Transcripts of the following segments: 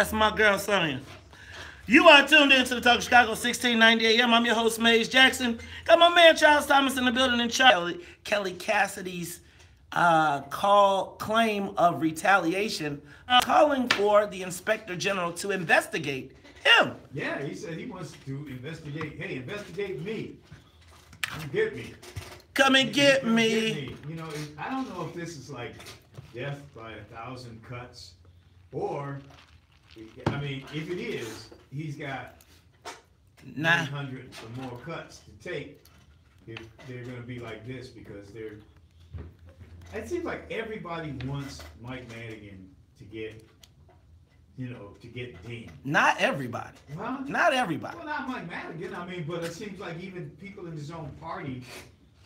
That's my girl, Sonya. You are tuned into the Talk of Chicago, 1690 AM. I'm your host, Maze Jackson. Got my man, Charles Thomas, in the building. And Kelly Cassidy's claim of retaliation, calling for the Inspector General to investigate him. Yeah, he said he wants to investigate. Hey, investigate me. Come get me. Come and get Come me. Get me. You know, I don't know if this is like death by 1,000 cuts, or, I mean, if it is, he's got 900 or more cuts to take if they're going to be like this, because they're. It seems like everybody wants Mike Madigan to get, to get dinged. Not everybody. Well, not everybody. Well, not Mike Madigan. I mean, but it seems like even people in his own party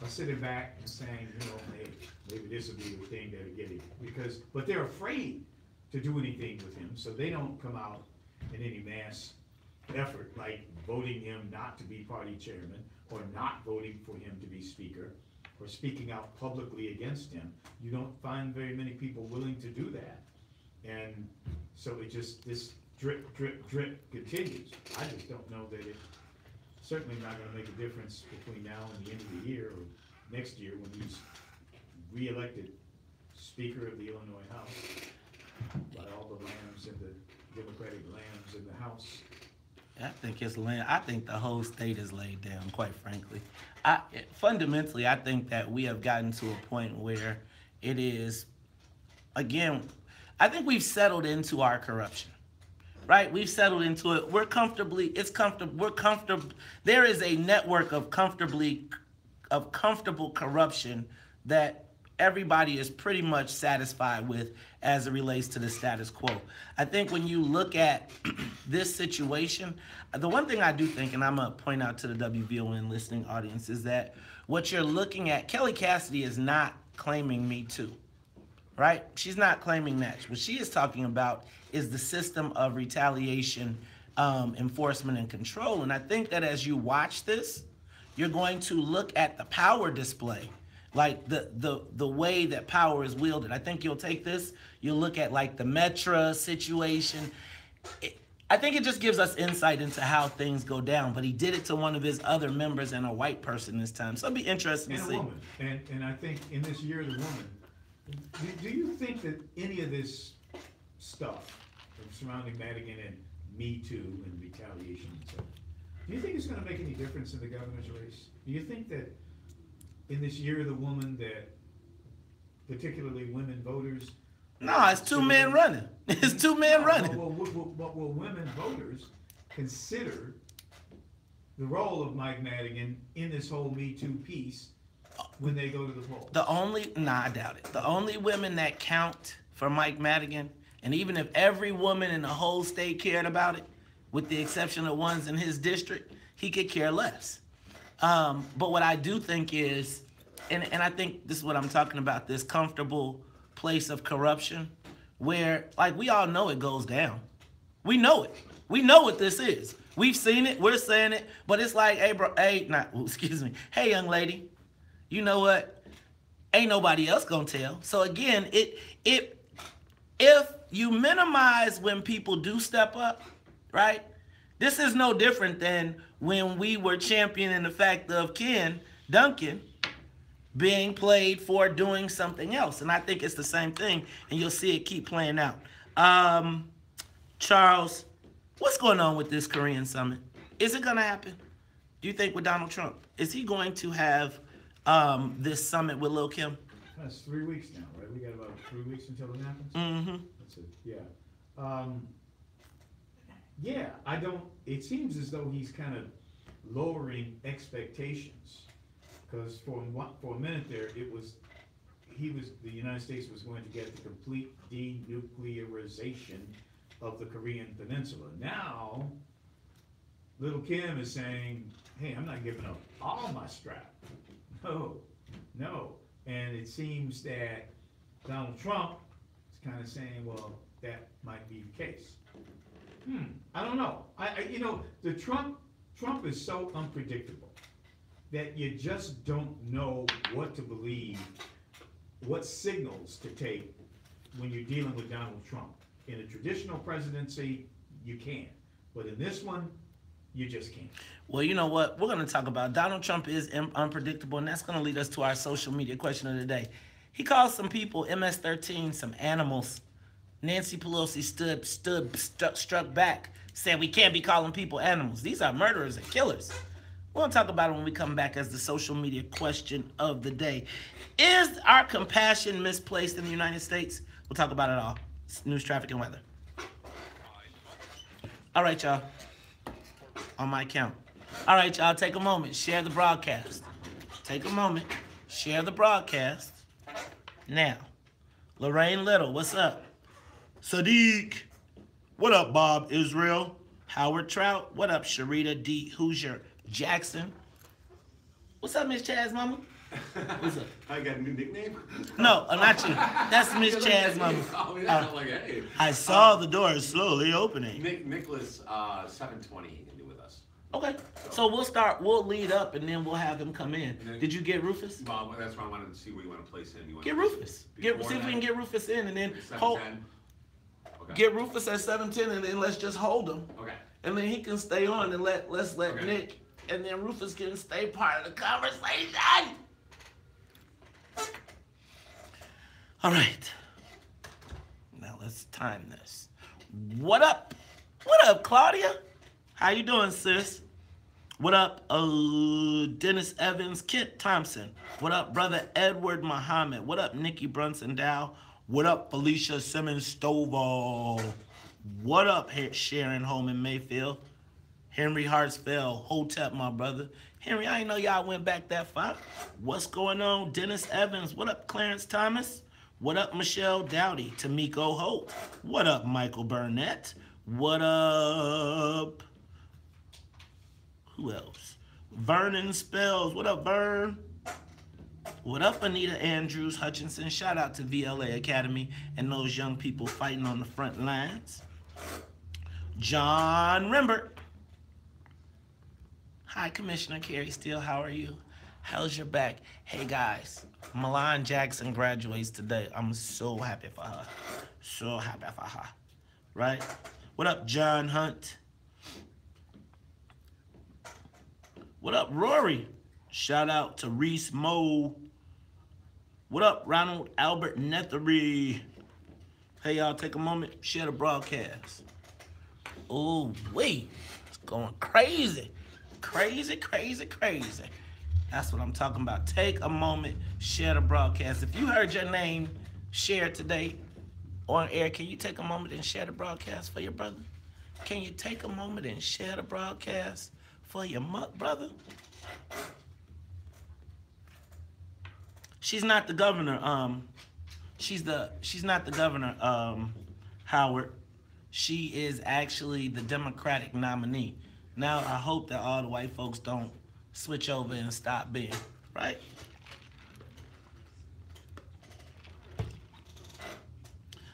are sitting back and saying, maybe this will be the thing that'll get him. But they're afraid to do anything with him, so they don't come out in any mass effort, like voting him not to be party chairman, or not voting for him to be speaker, or speaking out publicly against him. You don't find very many people willing to do that. And so this drip, drip, drip continues. I just don't know that it's certainly not going to make a difference between now and the end of the year, or next year when he's re-elected Speaker of the Illinois House by all the lambs and the Democratic lambs in the House. I think the whole state is laid down, quite frankly. Fundamentally, I think that we have gotten to a point where it is, again, I think we've settled into our corruption, right? We've settled into it. We're comfortable. There is a network of comfortable corruption that everybody is pretty much satisfied with as it relates to the status quo. I think when you look at this situation, the one thing I do think, and I'm going to point out to the WVON listening audience, is that what you're looking at, Kelly Cassidy is not claiming Me Too, right? She's not claiming that. What she is talking about is the system of retaliation, enforcement, and control. And I think that as you watch this, you're going to look at the power display, like the way that power is wielded. I think you'll take this, you'll look at like the Metra situation. I think it just gives us insight into how things go down, but he did it to one of his other members and a white person this time. So it'll be interesting to see. And a woman. And I think in this year of the woman, do you think that any of this stuff surrounding Madigan and Me Too and retaliation and stuff, do you think it's going to make any difference in the governor's race? Do you think that in this year of the woman that particularly women voters? No, it's two men running. It's two men running. But will women voters consider the role of Mike Madigan in this whole Me Too piece when they go to the polls? I doubt it. The only women that count for Mike Madigan, and even if every woman in the whole state cared about it, with the exception of ones in his district, he could care less. But what I do think is, and I think this is what I'm talking about, this comfortable place of corruption where, like, we all know it goes down. We know it. We know what this is. We've seen it. We're saying it. But it's like, hey, young lady, you know what? Ain't nobody else gonna tell. So again, if you minimize when people do step up, right? This is no different than when we were championing the fact of Ken Duncan being played for doing something else. And I think it's the same thing, and you'll see it keep playing out. Charles, what's going on with this Korean summit? Is it going to happen? Do you think with Donald Trump? Is he going to have this summit with Lil Kim? That's 3 weeks now, right? We got about 3 weeks until it happens? Mm-hmm. That's it, yeah. It seems as though he's kind of lowering expectations, because for a minute there, the United States was going to get the complete denuclearization of the Korean Peninsula. Now, Little Kim is saying, hey, I'm not giving up all my strap. No. And it seems that Donald Trump is kind of saying, well, that might be the case. I don't know. Trump is so unpredictable that you just don't know what to believe, what signals to take when you're dealing with Donald Trump. In a traditional presidency, you can. But in this one, you just can't. Well, you know what? We're going to talk about Donald Trump is unpredictable, and that's going to lead us to our social media question of the day. He calls some people MS-13 some animals. Nancy Pelosi struck back, said we can't be calling people animals. These are murderers and killers. We're going to talk about it when we come back as the social media question of the day. Is our compassion misplaced in the United States? We'll talk about it all. It's news, traffic, and weather. All right, y'all. On my count. All right, y'all. Take a moment. Share the broadcast. Take a moment. Share the broadcast. Now, Lorraine Little, what's up? Sadiq. What up, Bob Israel? Howard Trout. What up, Sharita D. Hoosier Jackson? What's up, Miss Chaz Mama? What's up? I got a new nickname? No, not you. That's Miss Chaz Mama. I saw the door slowly opening. Nicholas, 720 he can do with us. Okay, so we'll lead up and then we'll have him come in. Did you get Rufus? Bob, that's why I wanted to see where you want to place him. Get Rufus. See if we can get Rufus in and then hold. Okay. Get Rufus at 7:10 and then let's just hold him. Okay. And then he can stay on and let's let Nick and then Rufus can stay part of the conversation. All right. Now let's time this. What up? What up, Claudia? How you doing, sis? What up, Dennis Evans, Kent Thompson? What up, brother Edward Muhammad? What up, Nikki Brunson Dow? What up, Felicia Simmons Stovall? What up, Sharon Holman Mayfield? Henry Hartsfeld, Hotep, my brother. Henry, I didn't know y'all went back that far. What's going on? Dennis Evans. What up, Clarence Thomas? What up, Michelle Dowdy? Tamiko Holt. What up, Michael Burnett? What up? Who else? Vernon Spells. What up, Vern? What up, Anita Andrews Hutchinson? Shout out to VLA Academy and those young people fighting on the front lines. John Rimbert. Hi, Commissioner Carrie Steele. How are you? How's your back? Hey, guys. Milan Jackson graduates today. I'm so happy for her. So happy for her. Right? What up, John Hunt? What up, Rory? Shout out to Reese Moe. What up, Ronald Albert Nethery? Hey, y'all, take a moment, share the broadcast. Oh, wait. It's going crazy. Crazy, crazy, crazy. That's what I'm talking about. Take a moment, share the broadcast. If you heard your name shared today on air, can you take a moment and share the broadcast for your brother? Can you take a moment and share the broadcast for your brother? She's not the governor. She's not the governor, Howard. She is actually the Democratic nominee. Now I hope that all the white folks don't switch over and stop being, right?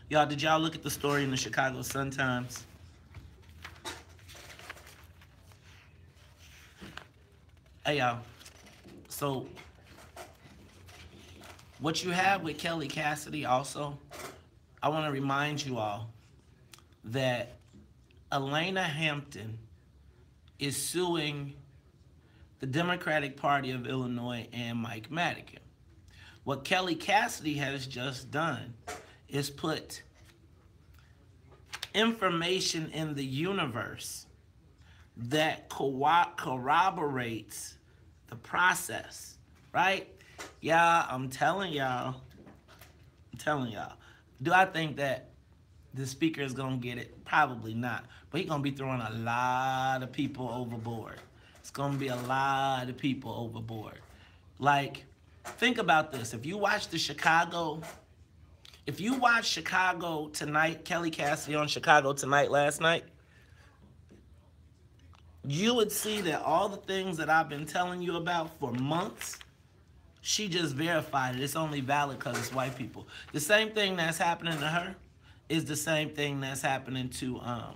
Y'all, did y'all look at the story in the Chicago Sun-Times? Hey, y'all. So, what you have with Kelly Cassidy also, I want to remind you all that Elena Hampton is suing the Democratic Party of Illinois and Mike Madigan. What Kelly Cassidy has just done is put information in the universe that corroborates the process, right? Yeah, I'm telling y'all. Do I think that the speaker is going to get it? Probably not. But he's going to be throwing a lot of people overboard. It's going to be a lot of people overboard. Like, think about this. If you watch Chicago Tonight, Kelly Cassidy on Chicago Tonight last night, you would see that all the things that I've been telling you about for months, she just verified it. It's only valid because it's white people. The same thing that's happening to her is the same thing that's happening to her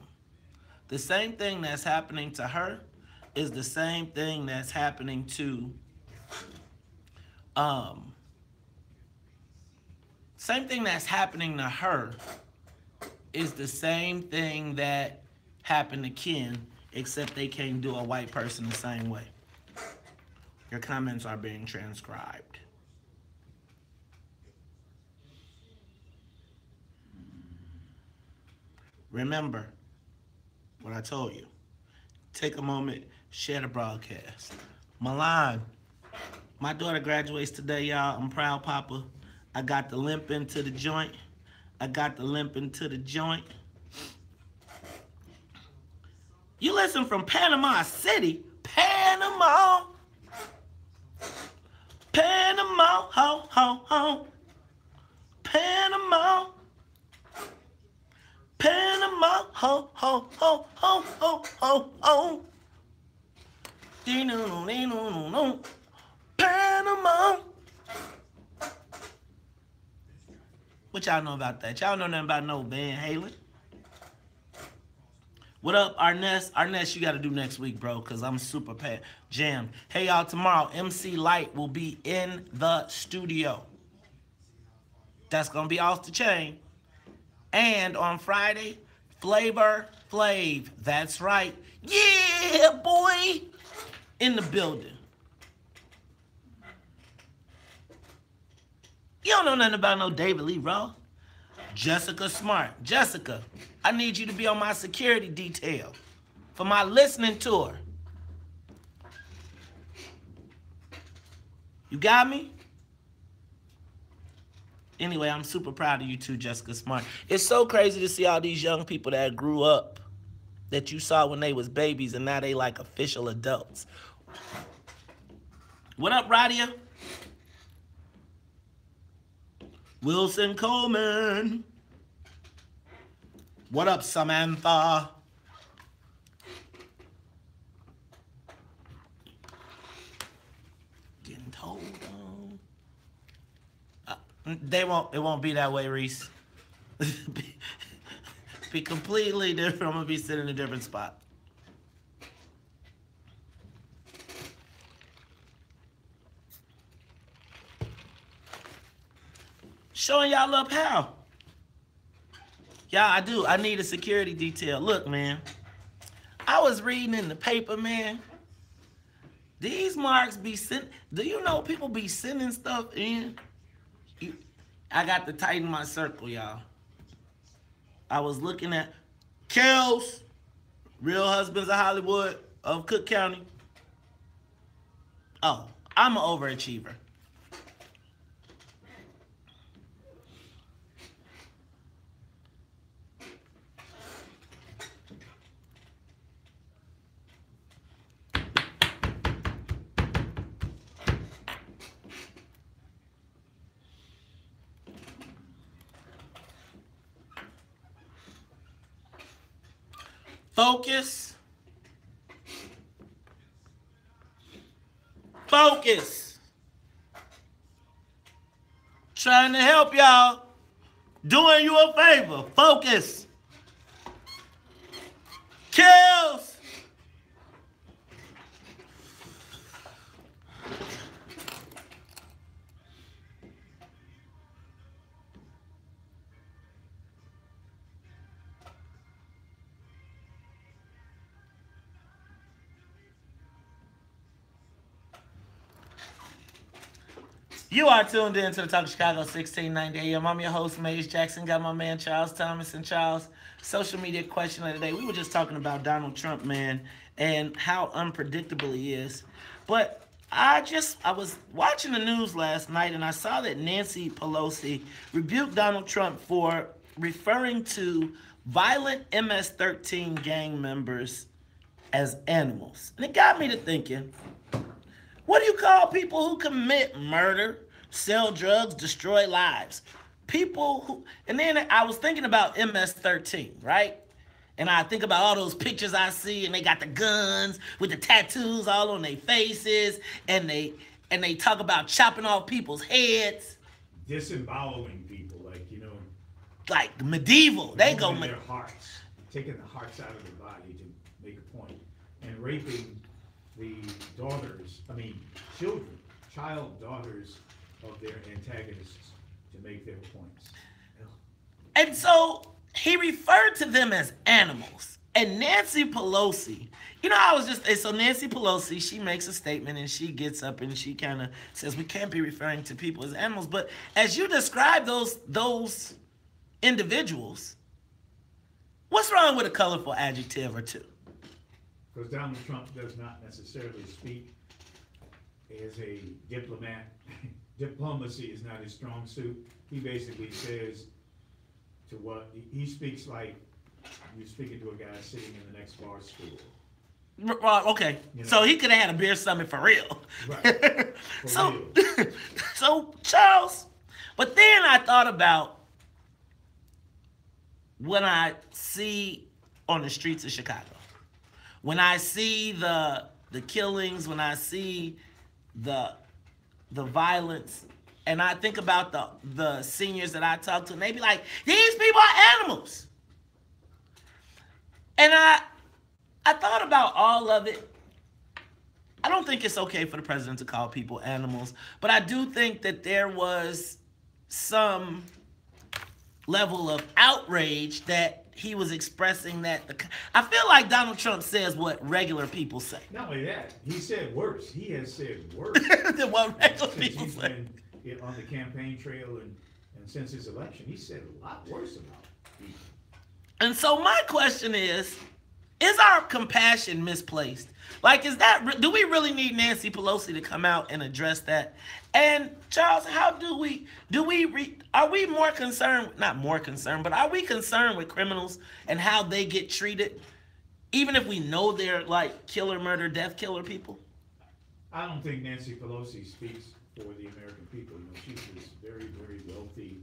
is the same thing that's happening to her is the same thing that happened to Ken, except they can't do a white person the same way. Your comments are being transcribed. Remember what I told you. Take a moment, share the broadcast. Milan, my daughter graduates today, y'all. I'm proud, Papa. I got the limp into the joint. I got the limp into the joint. You listen from Panama City. Panama. Panama, ho, ho, ho. Panama. Panama, ho, ho, ho, ho, ho, ho, ho. Panama. What y'all know about that? Y'all know nothing about no Van Halen? What up, Arnest? Arnest, you got to do next week, bro, because I'm super jammed. Hey, y'all, tomorrow, MC Light will be in the studio. That's going to be off the chain. And on Friday, Flavor Flav. That's right. Yeah, boy. In the building. You don't know nothing about no David Lee Roth. Jessica Smart. Jessica, I need you to be on my security detail for my listening tour. You got me? Anyway, I'm super proud of you too, Jessica Smart. It's so crazy to see all these young people that grew up that you saw when they was babies and now they like official adults. What up, Radia? Wilson Coleman. What up, Samantha? Getting told on. It won't be that way, Reese. be completely different. I'm gonna be sitting in a different spot. Showing y'all up how. Yeah, I do. I need a security detail. Look, man. I was reading in the paper, man. These marks be sent. Do you know people be sending stuff in? I got to tighten my circle, y'all. I was looking at Kels, Real Husbands of Hollywood of Cook County. Oh, I'm an overachiever. Focus. Focus. Trying to help y'all. Doing you a favor. Focus. Kills. You are tuned in to the Talk of Chicago 1690 AM. I'm your host, Maze Jackson. Got my man, Charles Thomas. And Charles, social media question of the day. We were just talking about Donald Trump, man, and how unpredictable he is. But I was watching the news last night, and I saw that Nancy Pelosi rebuked Donald Trump for referring to violent MS-13 gang members as animals. And it got me to thinking, what do you call people who commit murder, sell drugs, destroy lives? People who, and then I was thinking about MS-13, right? And I think about all those pictures I see, and they got the guns with the tattoos all on their faces, and they talk about chopping off people's heads. Disemboweling people, like medieval. They go their hearts, taking the hearts out of their body to make a point, and raping the child daughters of their antagonists to make their points. And so he referred to them as animals. And Nancy Pelosi, you know, so Nancy Pelosi, she makes a statement and she gets up and she kind of says, we can't be referring to people as animals. But as you describe those individuals, what's wrong with a colorful adjective or two? Because Donald Trump does not necessarily speak as a diplomat. Diplomacy is not his strong suit. He basically says to what he speaks like you're speaking to a guy sitting in the next bar stool. Well, okay, you know? So he could have had a beer summit for real. Right. For real. So Charles, but then I thought about when I see on the streets of Chicago, when I see the killings, when I see the violence, and I think about the seniors that I talk to, and they be like, these people are animals. And I thought about all of it. I don't think it's okay for the president to call people animals, but I do think that there was some level of outrage that he was expressing that. I feel like Donald Trump says what regular people say. Not only that, he said worse. He has said worse than what regular people he's say. Been on the campaign trail and since his election, he said a lot worse about people. And so my question is our compassion misplaced? Like, do we really need Nancy Pelosi to come out and address that? And Charles, how are we more concerned, not more concerned, but are we concerned with criminals and how they get treated, even if we know they're like killer, murder, death killer people? I don't think Nancy Pelosi speaks for the American people. You know, she's this very, very wealthy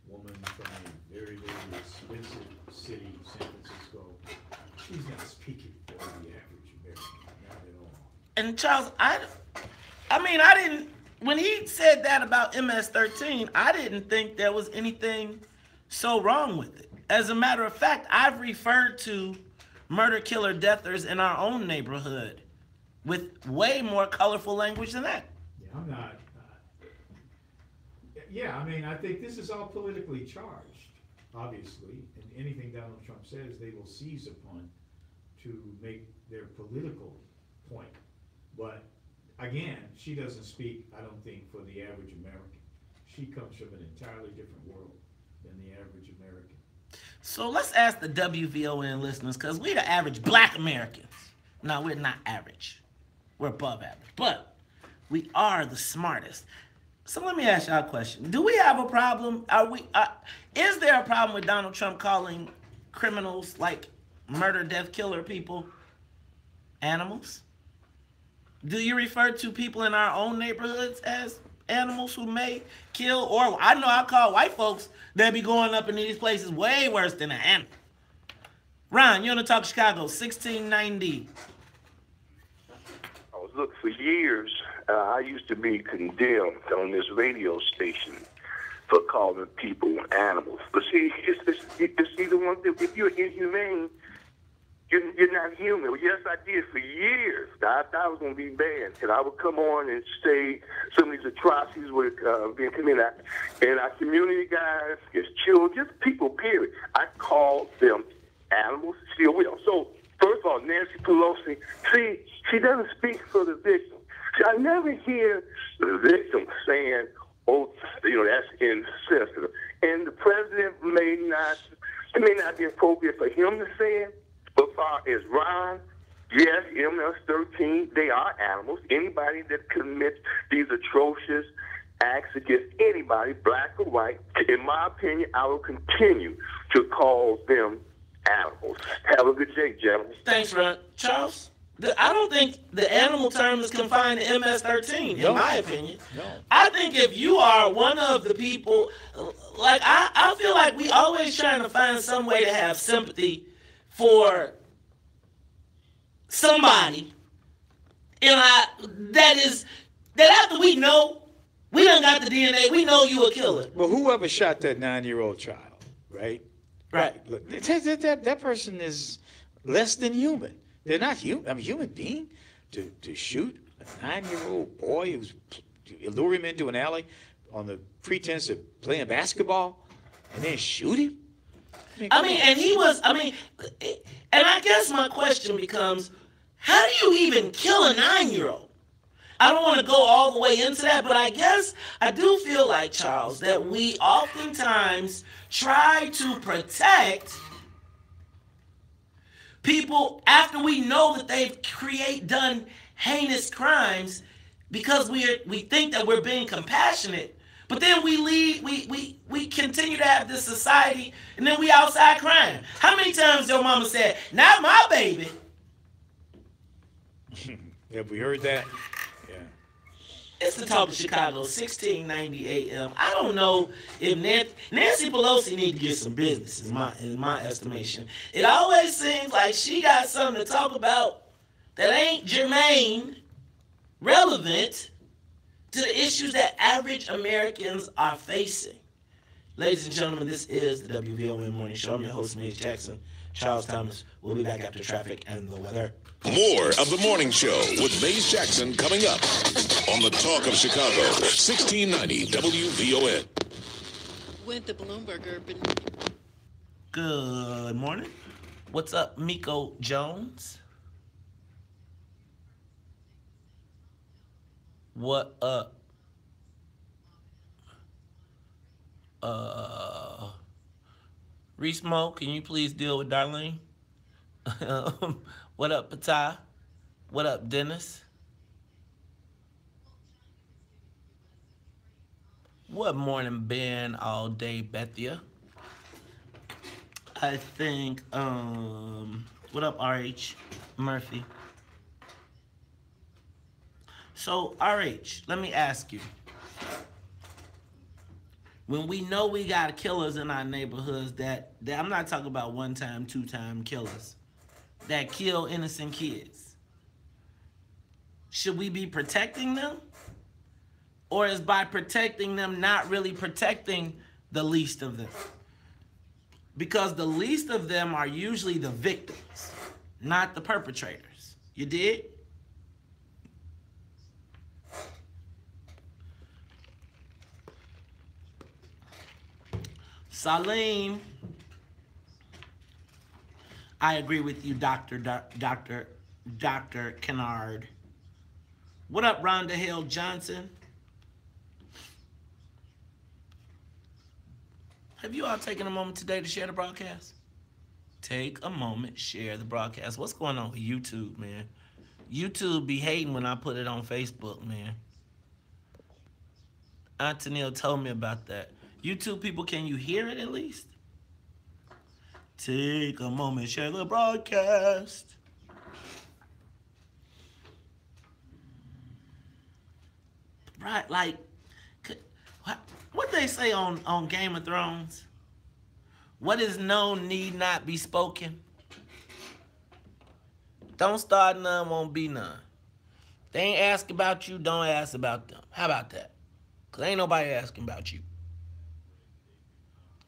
woman from a very, very expensive city, San Francisco. She's not speaking for the average American, not at all. And Charles, when he said that about MS-13, I didn't think there was anything so wrong with it. As a matter of fact, I've referred to murder, killer, deathers in our own neighborhood with way more colorful language than that. Yeah, I'm not. I think this is all politically charged, obviously, and anything Donald Trump says, they will seize upon to make their political point. But again, she doesn't speak, I don't think, for the average American. She comes from an entirely different world than the average American. So let's ask the WVON listeners, because we're the average black Americans. No, we're not average. We're above average. But we are the smartest. So let me ask y'all a question. Do we have a problem? Is there a problem with Donald Trump calling criminals like murder, death, killer people animals? Do you refer to people in our own neighborhoods as animals who may kill? Or I know I call white folks that be going up in these places way worse than an animal. Ron, you're on the Talk Chicago, 1690. Look, for years, I used to be condemned on this radio station for calling people animals. But see, it's the one thing, if you're inhumane, you're not human. Well, yes, I did for years. I thought I was going to be banned, and I would come on and say some of these atrocities were being committed. And our community guys, his children, just people, period. I called them animals, still will. So, first of all, Nancy Pelosi, see, she doesn't speak for the victim. See, I never hear the victim saying, oh, that's insensitive. And the president it may not be appropriate for him to say it, but far as Ron, yes, MS-13, they are animals. Anybody that commits these atrocious acts against anybody, black or white, in my opinion, I will continue to call them animals. Have a good day, gentlemen. Thanks, Ron. Charles? I don't think the animal term is confined to MS-13, in my opinion. No. I think if you are one of the people, like I feel like we always trying to find some way to have sympathy for somebody, that after we know, we done got the DNA, we know you a killer. Well, whoever shot that 9-year-old child, right? Right. Look, that person is less than human. They're not human. I'm a human being to shoot a 9-year-old boy who's lure him into an alley on the pretense of playing basketball and then shoot him. I mean, and he was, I mean, and I guess my question becomes, how do you even kill a 9-year-old? I don't want to go all the way into that, but I guess I do feel like, Charles, that we oftentimes try to protect people after we know that they've done heinous crimes because we think that we're being compassionate. But then we continue to have this society, and then we outside crying. How many times your mama said, "Not my baby"? Have we heard that? Yeah. It's the Talk of Chicago, 1690 AM. I don't know if Nancy Pelosi need to get some business, in my estimation. It always seems like she got something to talk about that ain't germane, relevant to the issues that average Americans are facing. Ladies and gentlemen, this is the WVON Morning Show. I'm your host, Mace Jackson. Charles Thomas. We'll be back after traffic and the weather. More of the morning show with Mace Jackson coming up on the Talk of Chicago, 1690 WVON. With the Bloomberg Urban. Good morning. What's up, Miko Jones? What up? Reese Mo, can you please deal with Darlene? What up, Patah? What up, Dennis? What morning, Ben? All day, Bethia. I think, what up, RH Murphy? So, RH, let me ask you. When we know we got killers in our neighborhoods that I'm not talking about one-time, two-time killers, that kill innocent kids, should we be protecting them? Or is by protecting them not really protecting the least of them? Because the least of them are usually the victims, not the perpetrators. You did? Salim, I agree with you, Dr. Kennard. What up, Rhonda Hale Johnson? Have you all taken a moment today to share the broadcast? Take a moment, share the broadcast. What's going on with YouTube, man? YouTube be hating when I put it on Facebook, man. Auntie Neil told me about that. YouTube people, can you hear it at least? Take a moment, share the broadcast. Right, like, what they say on Game of Thrones? What is known need not be spoken. Don't start none, won't be none. They ain't ask about you, don't ask about them. How about that? Because ain't nobody asking about you.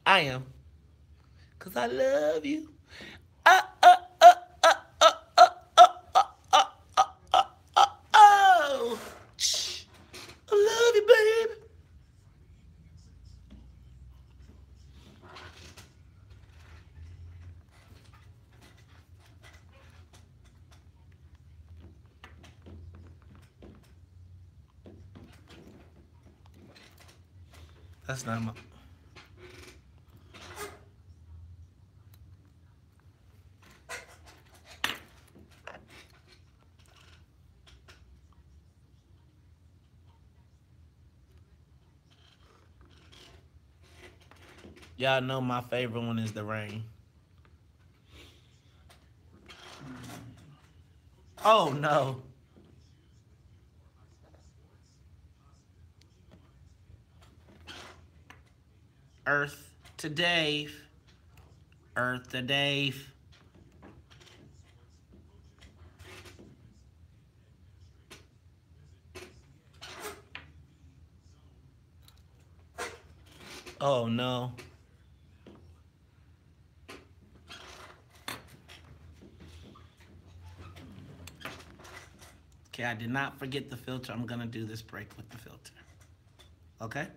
I am. Because I love you. Oh. I love you, baby. That's not my... Y'all know my favorite one is The Rain. Oh, no. Earth to Dave. Earth to Dave. Oh, no. Okay, I did not forget the filter. I'm going to do this break with the filter. Okay?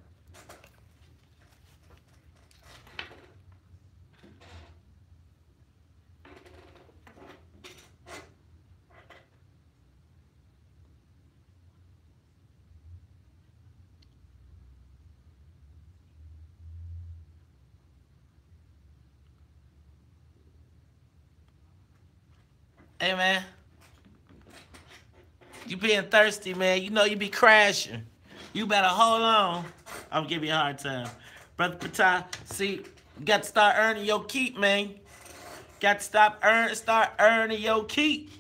Hey, man. You being thirsty, man. You know you be crashing. You better hold on. I'm giving you a hard time. Brother Patah, see, you got to start earning your keep, man. Got to start earning your keep.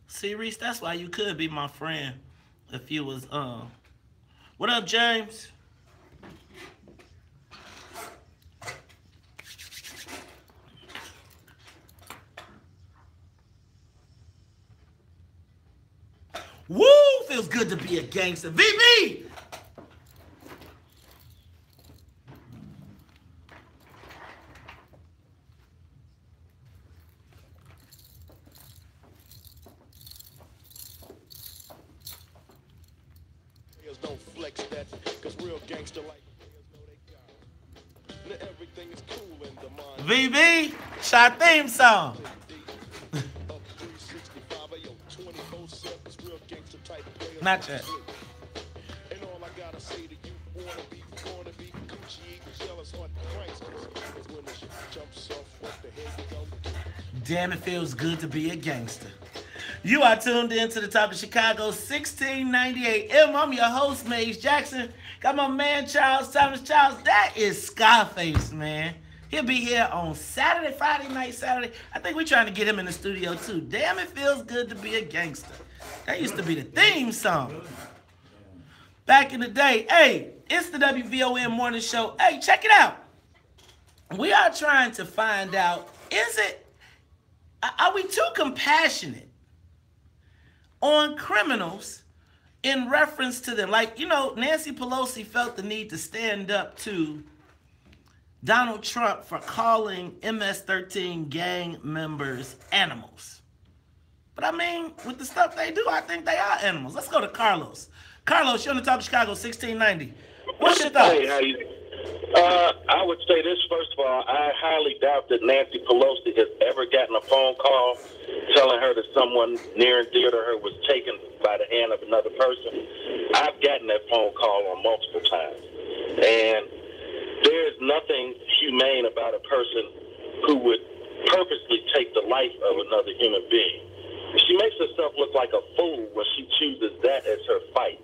See, Reese, that's why you could be my friend if you was, What up, James? Woo! Feels good to be a gangster. VV! Don't flex that, cause real gangster like know they got. Everything is cool in the mind. VV, shot theme song. Not yet. And all I gotta say to you, wanna be Gucci, jealous heart cranks, cause when the shit jumps off, what the hell you gonna do? Damn, it feels good to be a gangster. You are tuned in to the Talk of Chicago 1698 AM. I'm your host, Maze Jackson. Got my man, Thomas Charles. That is Scarface, man. He'll be here on Saturday, Friday night, Saturday. I think we're trying to get him in the studio, too. Damn, it feels good to be a gangster. That used to be the theme song. Back in the day. Hey, it's the WVON morning show. Hey, check it out. We are trying to find out, are we too compassionate on criminals in reference to them? Like, you know, Nancy Pelosi felt the need to stand up to Donald Trump for calling MS-13 gang members animals. But I mean, with the stuff they do, I think they are animals. Let's go to Carlos. Carlos, you're on the Talk of Chicago 1690. What's your thoughts? Hey, how you? I would say this, first of all, I highly doubt that Nancy Pelosi has ever gotten a phone call telling her that someone near and dear to her was taken by the hand of another person. I've gotten that phone call on multiple times. And there's nothing humane about a person who would purposely take the life of another human being. She makes herself look like a fool when she chooses that as her fight.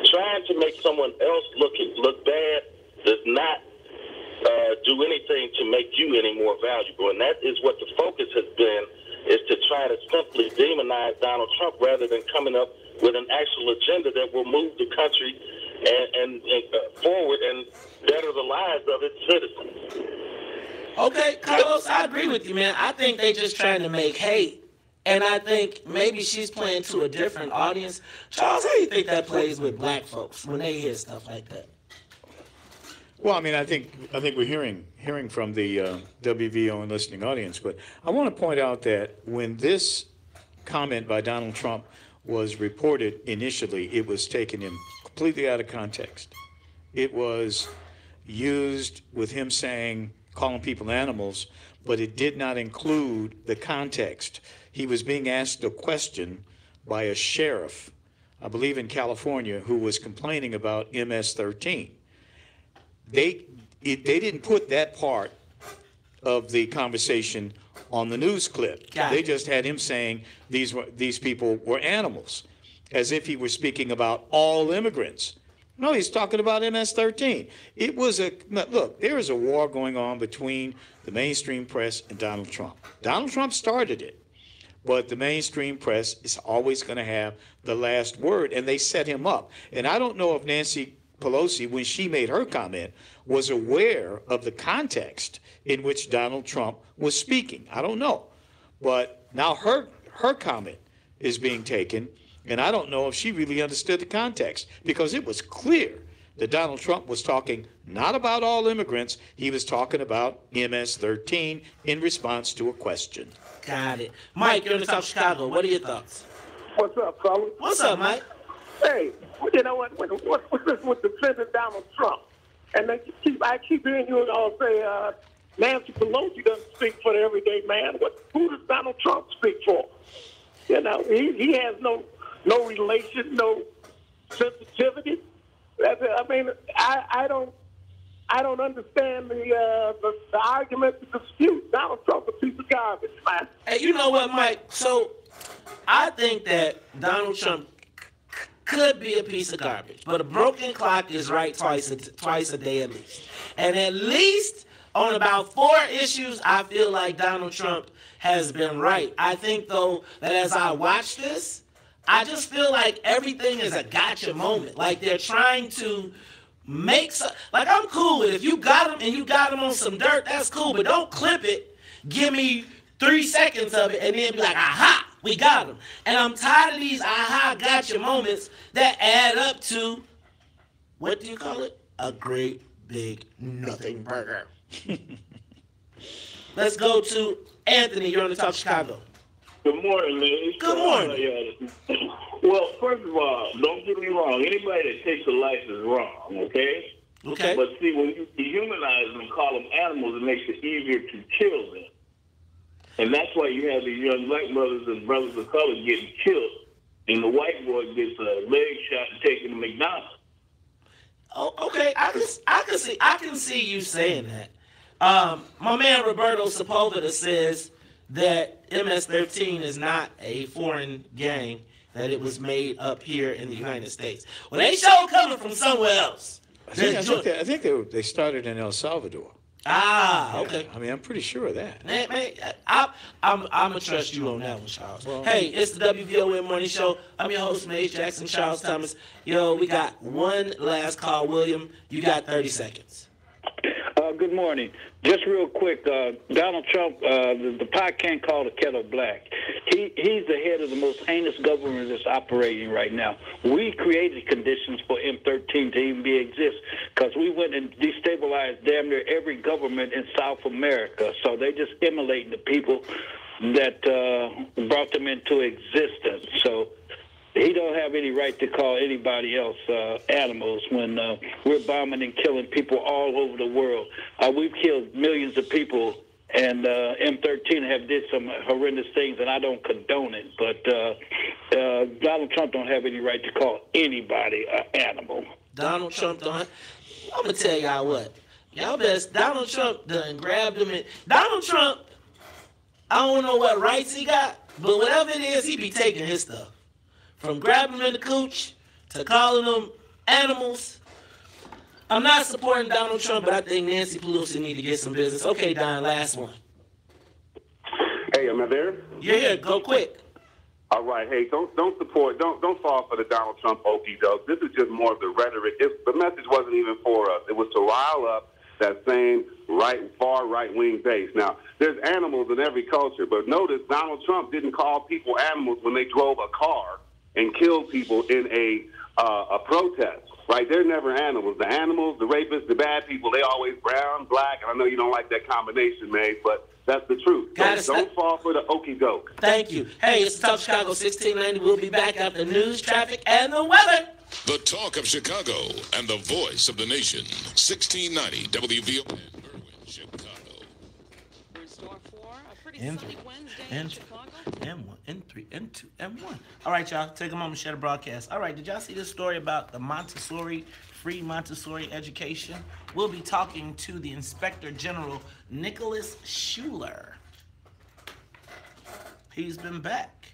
Trying to make someone else look bad does not do anything to make you any more valuable. And that is what the focus has been, is to try to simply demonize Donald Trump rather than coming up with an actual agenda that will move the country and forward and better the lives of its citizens. Okay, Carlos, I agree with you, man. I think they just trying to make hate. And I think maybe she's playing to a different audience. Charles, how do you think that plays with black folks when they hear stuff like that? Well, I mean, I think we're hearing from the WVON listening audience, but I want to point out that when this comment by Donald Trump was reported initially, it was taken in completely out of context. It was used with him calling people animals, but it did not include the context. He was being asked a question by a sheriff, I believe in California, who was complaining about MS-13. They didn't put that part of the conversation on the news clip. They just had him saying these people were animals, as if he were speaking about all immigrants. No, he's talking about MS-13. Look, there is a war going on between the mainstream press and Donald Trump. Donald Trump started it, but the mainstream press is always going to have the last word, and they set him up. And I don't know if Nancy Pelosi, when she made her comment, was aware of the context in which Donald Trump was speaking. I don't know. But now her comment is being taken, and I don't know if she really understood the context, because it was clear that Donald Trump was talking not about all immigrants. He was talking about MS-13 in response to a question. Got it. Mike, you're in the South Chicago. What are your thoughts? What's up, fellas? What's up, Mike? Hey, you know what? What's this with defending Donald Trump? And I keep hearing you all say Nancy Pelosi doesn't speak for the everyday man. Who does Donald Trump speak for? You know, he has no relation, no sensitivity. I mean, I don't understand the argument, the dispute. Donald Trump's a piece of garbage, man. Hey, you know what, Mike? So I think that Donald Trump could be a piece of garbage, but a broken clock is right twice a day at least. And at least on about 4 issues, I feel like Donald Trump has been right. I think, though, that as I watch this, I just feel like everything is a gotcha moment. Like they're trying to make like I'm cool with it. If you got him and you got him on some dirt, that's cool, but don't clip it. Give me 3 seconds of it and then be like, aha, we got him. And I'm tired of these aha gotcha moments that add up to, what do you call it? A great big nothing burger. Let's go to Anthony. You're on the Talk Chicago. Good morning, ladies. Good morning. Well, first of all, don't get me wrong. Anybody that takes a life is wrong, okay? Okay. But see, when you dehumanize them and call them animals, it makes it easier to kill them. And that's why you have these young black brothers and brothers of color getting killed, and the white boy gets a leg shot and taken to McDonald's. Oh, okay. I can see you saying that. My man Roberto Sepulveda says that MS-13 is not a foreign gang, that it was made up here in the United States. Well, they show coming from somewhere else. I think they started in El Salvador. Ah, okay. I mean, I'm pretty sure of that. Man, I'm gonna trust you on that one, Charles. Well, hey, it's the WVON Morning Show. I'm your host, Mace Jackson, Charles Thomas. Yo, we got one last call. William, you got 30 seconds. Good morning. Just real quick, Donald Trump, the pot can't call the kettle black. He's the head of the most heinous government that's operating right now. We created conditions for M13 to even exist because we went and destabilized damn near every government in South America. So they just emulating the people that brought them into existence. So he don't have any right to call anybody else animals when we're bombing and killing people all over the world. We've killed millions of people, and M13 have did some horrendous things, and I don't condone it. But Donald Trump don't have any right to call anybody an animal. Donald Trump don't. I'm gonna tell y'all what. Y'all best. Donald Trump done grabbed him. Donald Trump, I don't know what rights he got, but whatever it is, he be taking his stuff. From grabbing them in the cooch to calling them animals. I'm not supporting Donald Trump, but I think Nancy Pelosi need to get some business. Okay, Don, last one. Hey, am I there? You're here. Go quick. All right. Hey, don't fall for the Donald Trump okey doke. This is just more of the rhetoric. The message wasn't even for us. It was to rile up that same far right-wing base. Now, there's animals in every culture, but notice Donald Trump didn't call people animals when they drove a car and killed people in a protest, right? They're never animals. The animals, the rapists, the bad people, they always brown, black, and I know you don't like that combination, man, but that's the truth. Don't fall for the okie doke. Thank you. Hey, it's Talk Chicago 1690. We'll be back after news, traffic, and the weather. The Talk of Chicago and the voice of the nation. 1690 WVON, Chicago. M1, N3, N2, M1. All right, y'all. Take a moment to share the broadcast. All right, did y'all see this story about the Montessori, free Montessori education? We'll be talking to the Inspector General, Nicholas Schuler. He's been back.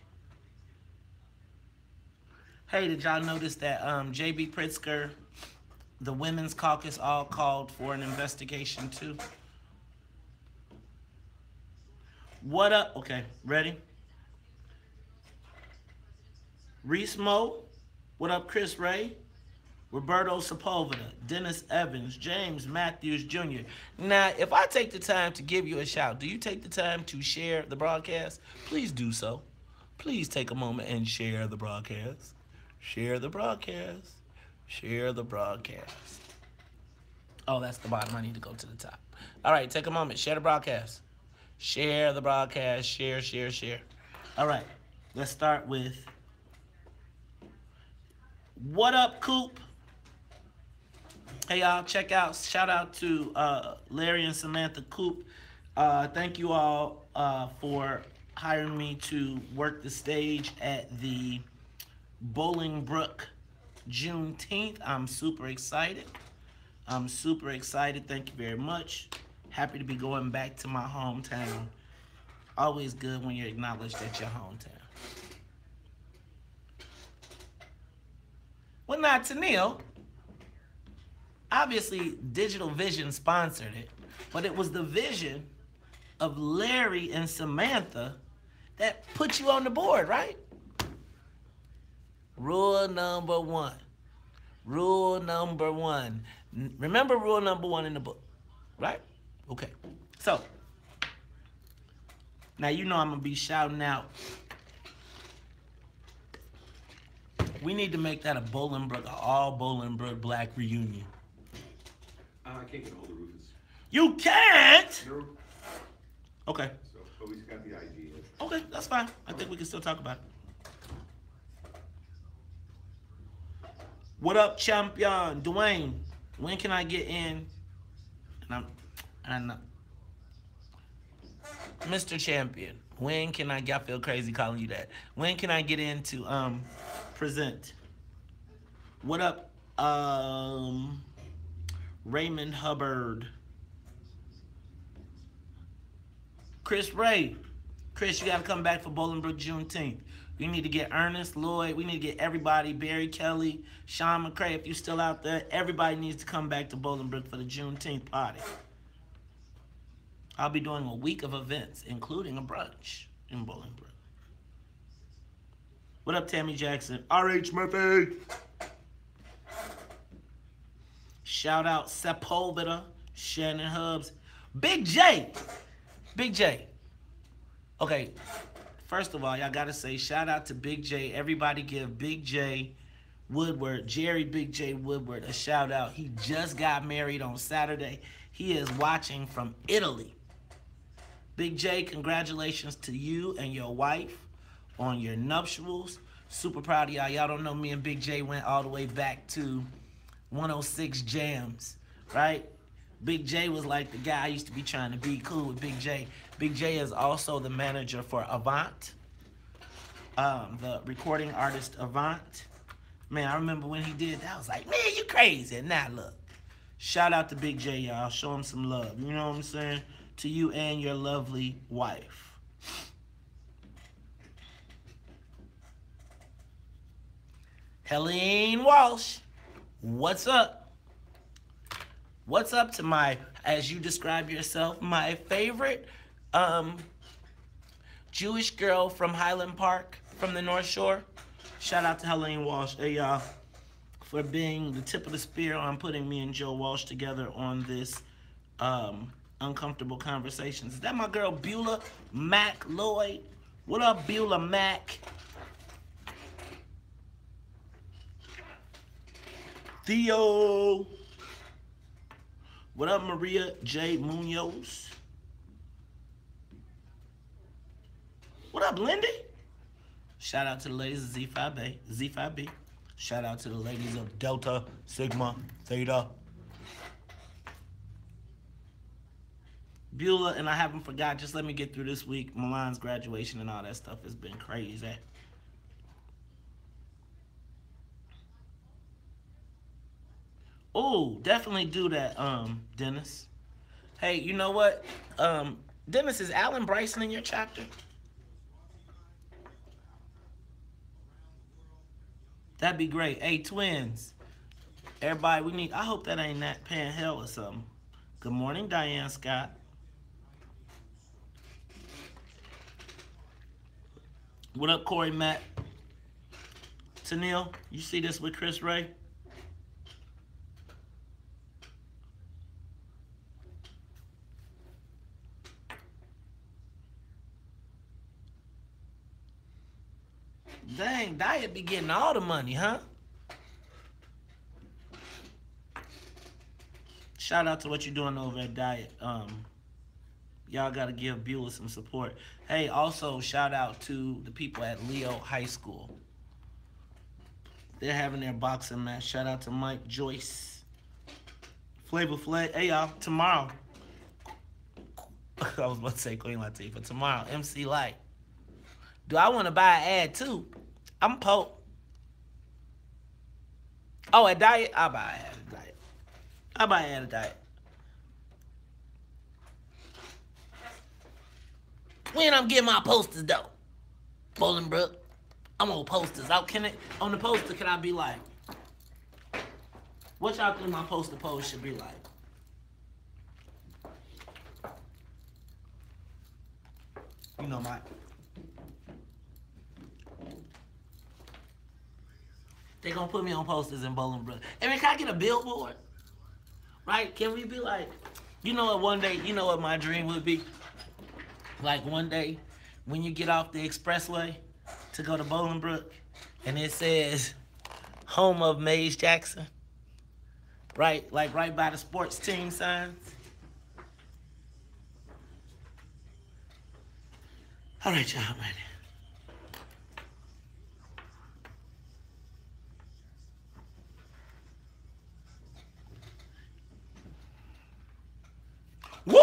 Hey, did y'all notice that J.B. Pritzker, the Women's Caucus, all called for an investigation too? What up? Okay, ready? Reese Moe. What up, Chris Ray? Roberto Sepulveda, Dennis Evans, James Matthews Jr. Now, if I take the time to give you a shout, do you take the time to share the broadcast? Please do so. Please take a moment and share the broadcast. Share the broadcast. Share the broadcast. Oh, that's the bottom. I need to go to the top. All right, take a moment. Share the broadcast. Share the broadcast. Share. All right, let's start with what up, Coop? Hey, y'all, shout out to Larry and Samantha Coop. Thank you all for hiring me to work the stage at the Bolingbrook Juneteenth. I'm super excited. Thank you very much. Happy to be going back to my hometown. Always good when you're acknowledged at your hometown. Well, not to Neil. Obviously, Digital Vision sponsored it, but it was the vision of Larry and Samantha that put you on the board, right? Rule number one. Remember rule number one in the book, right? Okay. So, now you know I'm going to be shouting out. We need to make that a all Bolingbrook Black reunion. I can't get a hold of Rufus. You can't? No. Okay. So, but we just got the idea. Okay, that's fine. I think we can still talk about it. What up, champion? Dwayne, when can I get in? And I'm Mr. Champion, when can I get, I feel crazy calling you that. When can I get in to present? What up, Raymond Hubbard? Chris Ray. Chris, you gotta come back for Bolingbrook Juneteenth. We need to get Ernest, Lloyd, we need to get everybody, Barry Kelly, Sean McCray, if you're still out there, everybody needs to come back to Bolingbrook for the Juneteenth party. I'll be doing a week of events, including a brunch in Bolingbrook. What up, Tammy Jackson? R.H. Murphy. Shout out Sepulveda, Shannon Hubbs. Big J. Okay, first of all, y'all gotta say shout out to Big J. Everybody give Big J Woodward, Jerry Big J Woodward, a shout out. He just got married on Saturday. He is watching from Italy. Big J, congratulations to you and your wife on your nuptials. Super proud of y'all. Y'all don't know me and Big J went all the way back to 106 Jams, right? Big J was like the guy I used to be trying to be cool with Big J. Big J is also the manager for Avant, the recording artist Avant. Man, I remember when he did that, I was like, man, you crazy. And now look, shout out to Big J, y'all. Show him some love. You know what I'm saying? To you and your lovely wife. Helene Walsh, what's up? What's up to my, as you describe yourself, my favorite Jewish girl from Highland Park, from the North Shore? Shout out to Helene Walsh. Hey, y'all, for being the tip of the spear on putting me and Joe Walsh together on this Uncomfortable Conversations. Is that my girl Beulah Mac Lloyd? What up, Beulah Mac? Theo. What up, Maria J. Munoz? What up, Lindy? Shout out to the ladies of Z5B. Shout out to the ladies of Delta, Sigma, Theta. Beulah, and I haven't forgot, just let me get through this week. Milan's graduation and all that stuff has been crazy. Oh, definitely do that, Dennis. Hey, you know what? Dennis, is Alan Bryson in your chapter? That'd be great. Hey, twins. Everybody, we need, I hope that ain't Nat Pan Hell or something. Good morning, Diane Scott. What up, Corey Matt? Tanil, you see this with Chris Ray? Dang, Diet be getting all the money, huh? Shout out to what you're doing over at Diet. Y'all got to give Beulah some support. Hey, also shout out to the people at Leo High School. They're having their boxing match. Shout out to Mike Joyce. Flavor Flav. Hey, y'all, tomorrow. I was about to say Queen Latifah. Tomorrow, MC Light. Do I want to buy an ad, too? I'm Pope. Oh, a diet? I'll buy an ad a diet. I'll buy an ad a diet. When I'm getting my posters, though. Bolingbrook. I'm on posters. On the poster, can I be like, what y'all think my poster pose should be like? You know my... They gonna put me on posters in Bolingbrook. I mean, can I get a billboard? Right? Can we be like, you know what, one day, you know what my dream would be? Like one day, when you get off the expressway to go to Bolingbrook, and it says, home of Maze Jackson. Right? Like right by the sports team signs. All right, y'all, man. Woo-hoo!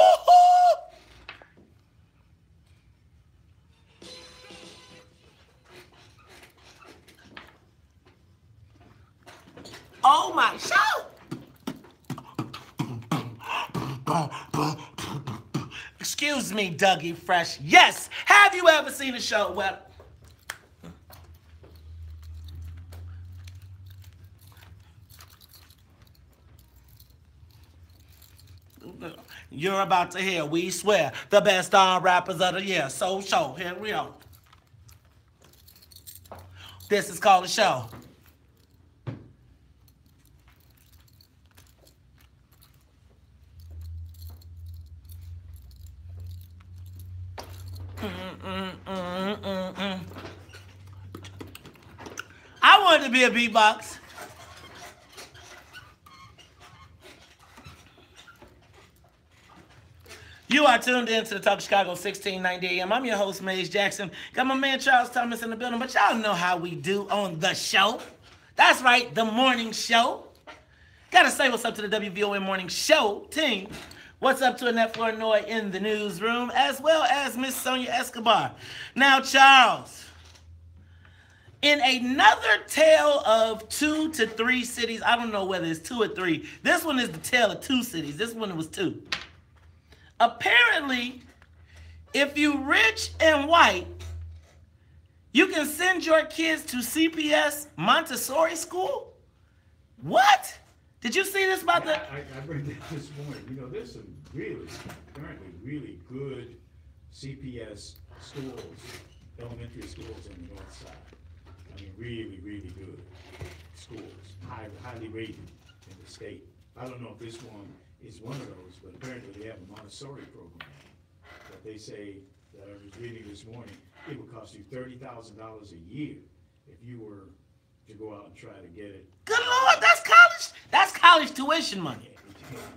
Oh my show! Excuse me, Dougie Fresh. Yes! Have you ever seen a show where... You're about to hear, we swear, the best rappers of the year. So show, here we go. This is called a show. I wanted to be a beatbox. You are tuned in to the Talk of Chicago 1690 AM. I'm your host, Maze Jackson. Got my man Charles Thomas in the building, but y'all know how we do on the show. That's right, the morning show. Gotta say what's up to the WVON morning show team. What's up to Annette Flournoy in the newsroom, as well as Miss Sonia Escobar. Now, Charles, in another tale of 2 to 3 cities, I don't know whether it's 2 or 3. This one is the tale of 2 cities. This one was 2. Apparently, if you rich and white, you can send your kids to CPS Montessori school? What? Did you see this about I read that this morning. You know, there's some currently really good CPS schools, elementary schools on the north side. I mean, really, really good schools, highly rated in the state. I don't know if this one is one of those, but apparently they have a Montessori program that they say, that I was reading this morning, it would cost you $30,000 a year if you were to go out and try to get it. Good Lord, that's college. That's college tuition money.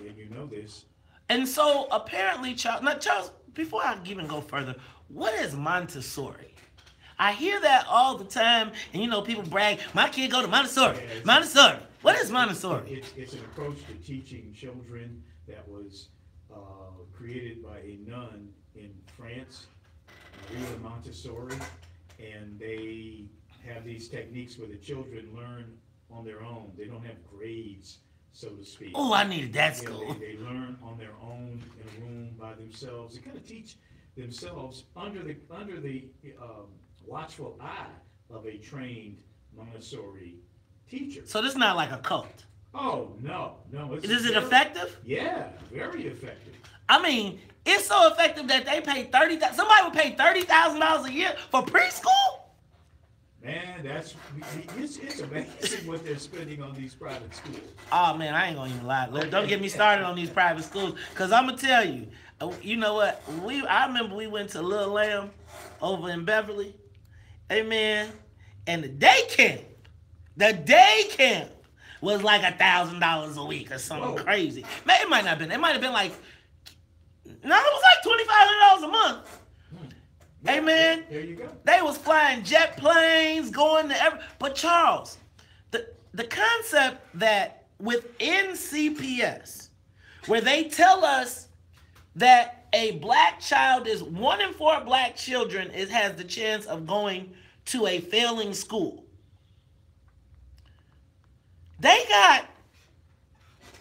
And you know this. And so apparently, Charles, before I even go further, what is Montessori? I hear that all the time, and you know, people brag, my kid go to Montessori. Yeah, Montessori. What is Montessori? It's an approach to teaching children that was created by a nun in France, Maria Montessori, and they have these techniques where the children learn on their own. They don't have grades, so to speak. Oh, I needed that school. They learn on their own in a room by themselves. They kind of teach themselves under the watchful eye of a trained Montessori teacher. So this is not like a cult. Oh, no. Is it effective? Yeah, very effective. I mean, it's so effective that they pay somebody would pay $30,000 a year for preschool? Man, it's amazing what they're spending on these private schools. Oh, man, I ain't gonna even lie. Don't get me started on these private schools, because I'm gonna tell you, you know what? I remember we went to Little Lamb over in Beverly. Hey, man, and the day camp was like $1,000 a week or something crazy. Man, it might not have been. It might have been like, no, it was like $2,500 a month. Hey, man, there you go. They was flying jet planes, going to but Charles, the concept that within CPS, where they tell us that a black child is 1 in 4 black children has the chance of going to a failing school. They got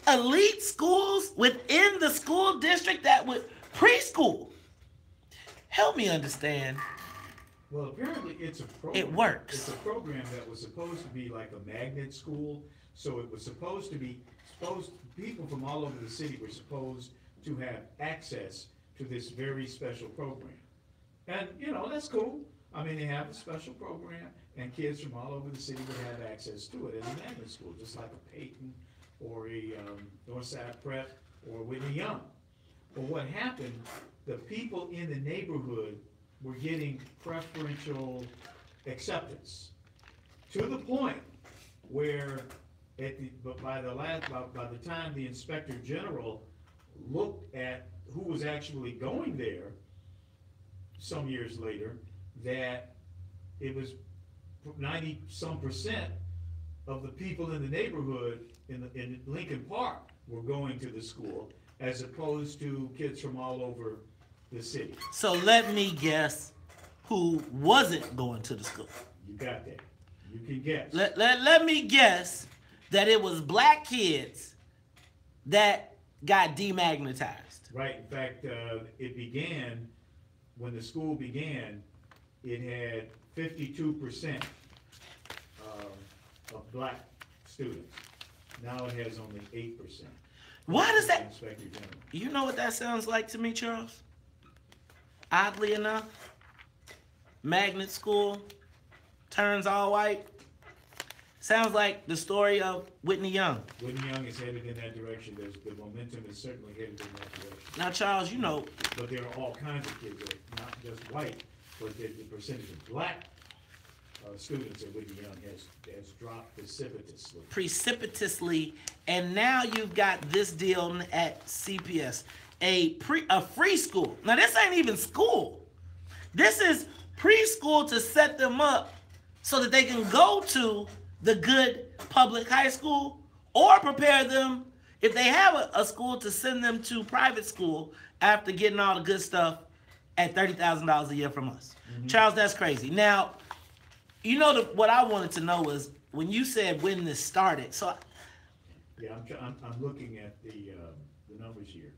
elite schools within the school district that would preschool. Help me understand. Well, apparently it's a program. It works. It's a program that was supposed to be like a magnet school. So it was supposed to be, people from all over the city were supposed to have access to this very special program. And, you know, that's cool. I mean, they have a special program, and kids from all over the city would have access to it as a magnet school, just like a Peyton or a Northside Prep or Whitney Young. But what happened, the people in the neighborhood were getting preferential acceptance to the point where by the time the Inspector General looked at who was actually going there some years later, that it was 90-some% of the people in the neighborhood in Lincoln Park were going to the school, as opposed to kids from all over the city. So let me guess who wasn't going to the school. You got that. You can guess. Let me guess that it was black kids that got demagnetized. Right. In fact, it began, when the school began, it had 52% of black students. Now it has only 8%. Why does that? Inspector General. You know what that sounds like to me, Charles? Oddly enough, magnet school turns all white. Sounds like the story of Whitney Young. Whitney Young is headed in that direction. The momentum is certainly headed in that direction. Now, Charles, you know. But there are all kinds of kids, not just white, but the percentage of black students at Whitney Young has dropped precipitously. And now you've got this deal at CPS, a free school. Now, this ain't even school. This is preschool to set them up so that they can go to the good public high school, or prepare them, if they have a school, to send them to private school after getting all the good stuff at $30,000 a year from us. Mm-hmm. Charles, that's crazy. Now, you know what I wanted to know was when you said when this started. So, yeah, I'm looking at the numbers here.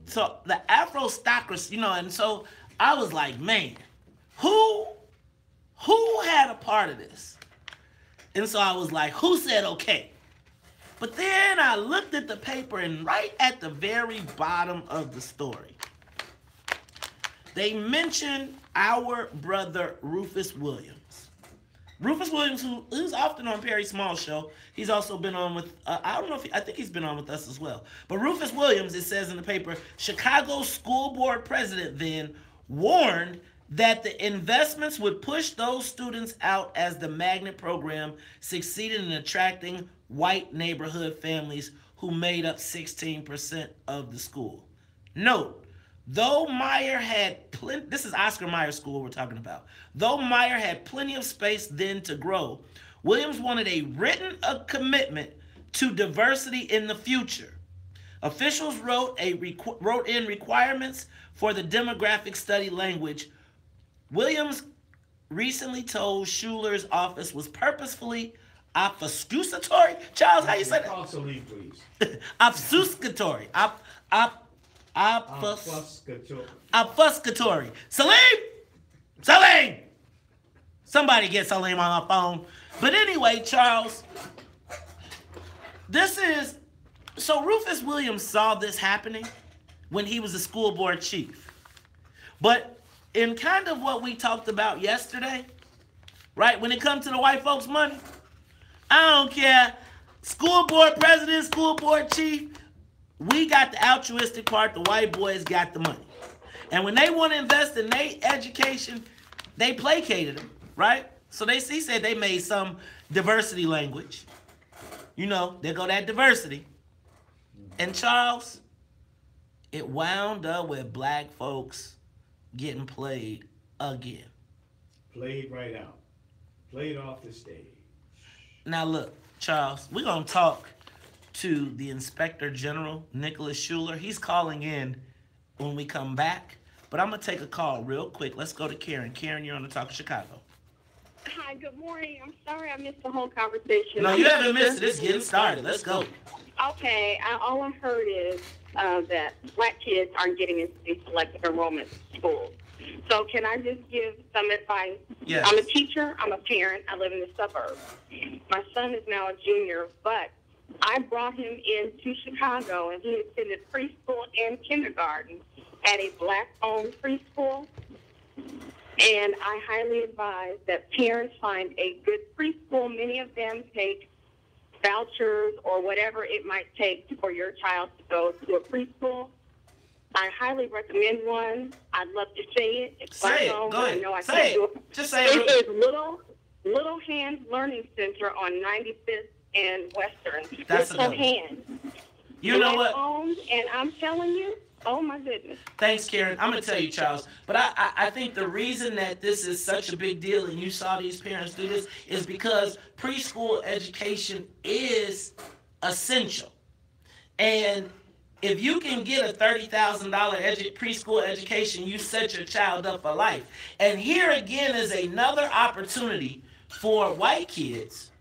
So the Afro-stocracy, you know, and so I was like, man, who had a part of this? And so I was like, who said okay? But then I looked at the paper, and right at the very bottom of the story, they mentioned our brother Rufus Williams. Rufus Williams, who's often on Perry Small's show. He's also been on with, I think he's been on with us as well. But Rufus Williams, it says in the paper, Chicago school board president then warned that the investments would push those students out as the magnet program succeeded in attracting white neighborhood families who made up 16% of the school. Note, though Meyer had this is Oscar Meyer School we're talking about. Though Meyer had plenty of space then to grow, Williams wanted a written commitment to diversity in the future. Officials wrote in requirements for the demographic study language. Williams recently told Schuler's office was purposefully obfuscatory. Charles, how you say that? Call Salim, please. Obfuscatory. Obfuscatory. Salim! Somebody get Salim on our phone. But anyway, Charles, so Rufus Williams saw this happening when he was the school board chief. But in kind of what we talked about yesterday, right, when it comes to the white folks' money, I don't care, school board president, school board chief, we got the altruistic part, the white boys got the money. And when they want to invest in their education, they placated them, right? So he said they made some diversity language. You know, there go that diversity. And Charles, it wound up with black folks getting played again. Played right out. Played off the stage. Now look, Charles, we're going to talk to the Inspector General, Nicholas Schuler. He's calling in when we come back. But I'm going to take a call real quick. Let's go to Karen. Karen, you're on the Talk of Chicago. Hi, good morning. I'm sorry I missed the whole conversation. No, you haven't missed it. It's getting started. Let's go. Okay, all I heard is that black kids aren't getting into these selective enrollment schools. So can I just give some advice? Yes. I'm a teacher. I'm a parent. I live in the suburbs. My son is now a junior, but I brought him into Chicago, and he attended preschool and kindergarten at a black-owned preschool. And I highly advise that parents find a good preschool. Many of them take vouchers or whatever it might take for your child to go to a preschool. I highly recommend one. I'd love to say it. It's Say it. owned, Go ahead. I know I Say can't it. do it. Just say it. It is Little Hands Learning Center on 95th and Western. That's Little a good one. Hands. You know what? Owned, and I'm telling you, oh my goodness. Thanks, Karen. I'm going to tell you, Charles. But I think the reason that this is such a big deal and you saw these parents do this is because preschool education is essential. And if you can get a $30,000 preschool education, you set your child up for life. And here again is another opportunity for white kids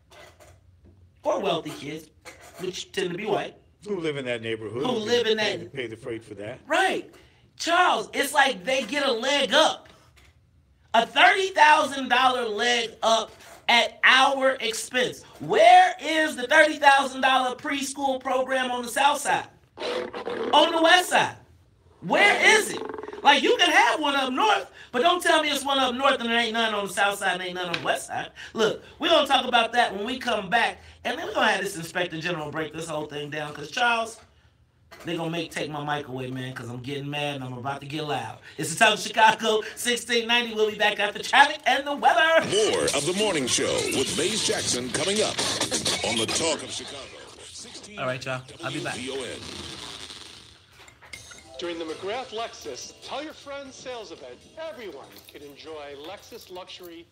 or wealthy kids, which tend to be white. Who live in that neighborhood. Who live in that. Pay the freight for that. Right. Charles, it's like they get a leg up. A $30,000 leg up at our expense. Where is the $30,000 preschool program on the south side? On the west side? Where is it? Like, you can have one up north, but don't tell me it's one up north and there ain't none on the south side and ain't none on the west side. Look, we're going to talk about that when we come back, and then we're going to have this Inspector General break this whole thing down, because, Charles, they're going to take my mic away, man, because I'm getting mad and I'm about to get loud. It's the Talk of Chicago, 1690. We'll be back after traffic and the weather. More of The Morning Show with Maze Jackson coming up on the Talk of Chicago. All right, y'all. I'll be back. WVON. During the McGrath Lexus Tell Your Friends sales event, everyone can enjoy Lexus luxury.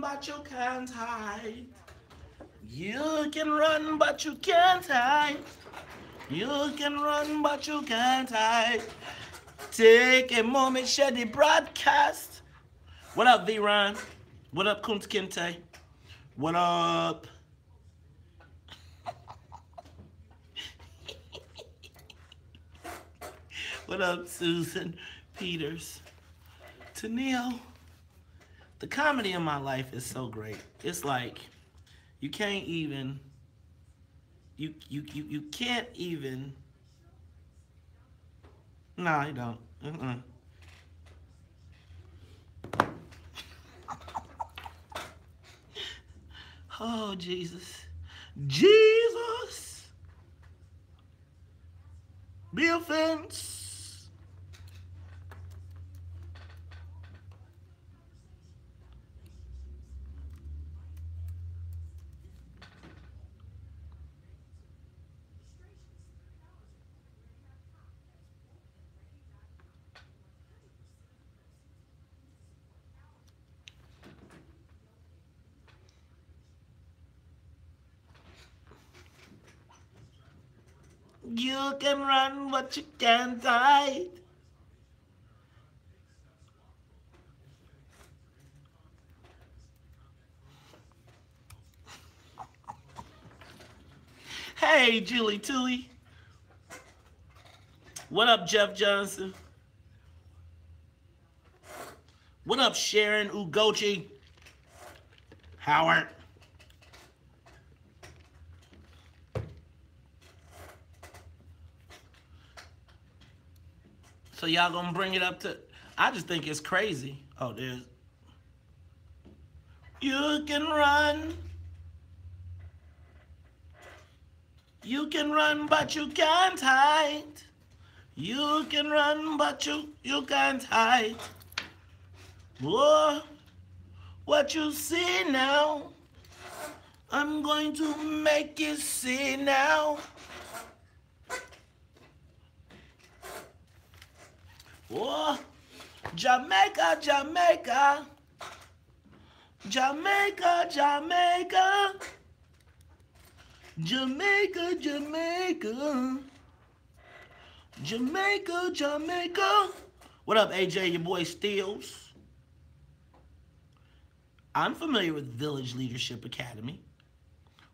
but you can't hide. You can run, but you can't hide. You can run, but you can't hide. Take a moment, share the broadcast. What up, V-Ron? What up, Kunt Kinte? What up? What up, Susan Peters? Tennille. The comedy in my life is so great. It's like you can't even. You can't even. No, you don't. Oh, Jesus. Jesus. Be offense. You can run, but you can't hide. Hey, Julie Toohey. What up, Jeff Johnson? What up, Sharon Ugochi? Howard. So y'all gonna bring it up to, I just think it's crazy. Oh, there's, you can run. You can run, but you can't hide. You can run, but you can't hide. Whoa, what you see now, I'm going to make you see now. Whoa, Jamaica, Jamaica, Jamaica, Jamaica, Jamaica, Jamaica, Jamaica, Jamaica. What up, AJ, your boy Steels? I'm familiar with Village Leadership Academy.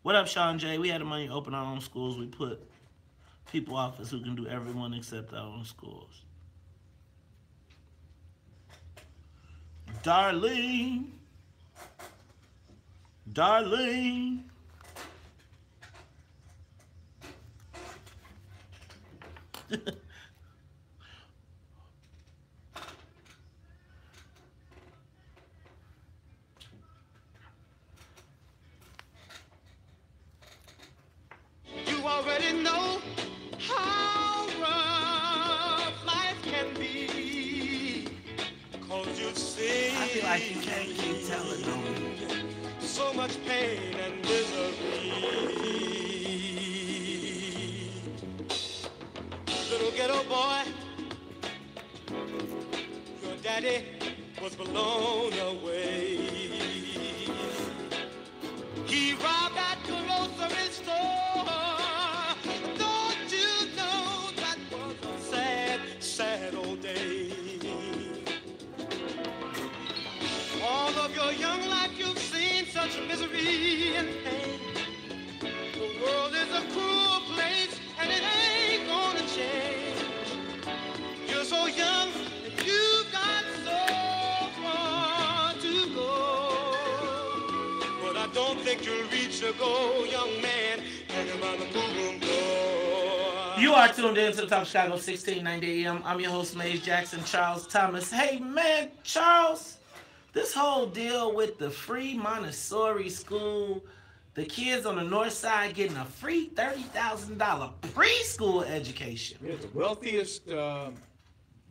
What up, Sean J? We had the money to open our own schools. We put people office who can do everyone except our own schools. Darlene, Darlene. You already know how rough life can be, 'cause you've seen, I feel like you can't keep telling them. So much pain and misery. Little ghetto boy, your daddy was blown away. He robbed that grocery store. Don't you know that was a sad, sad old day? All of your young life you've seen such misery and pain. The world is a cruel place and it ain't gonna change. You're so young and you've got so far to go. But I don't think you'll reach your goal, young man, hanging by the moving door. You are tuned in to the Top of Chicago, 1690 AM. I'm your host, Maze Jackson, Charles Thomas. Hey, man, Charles. This whole deal with the free Montessori school, the kids on the north side getting a free $30,000 preschool education. Yeah, the wealthiest,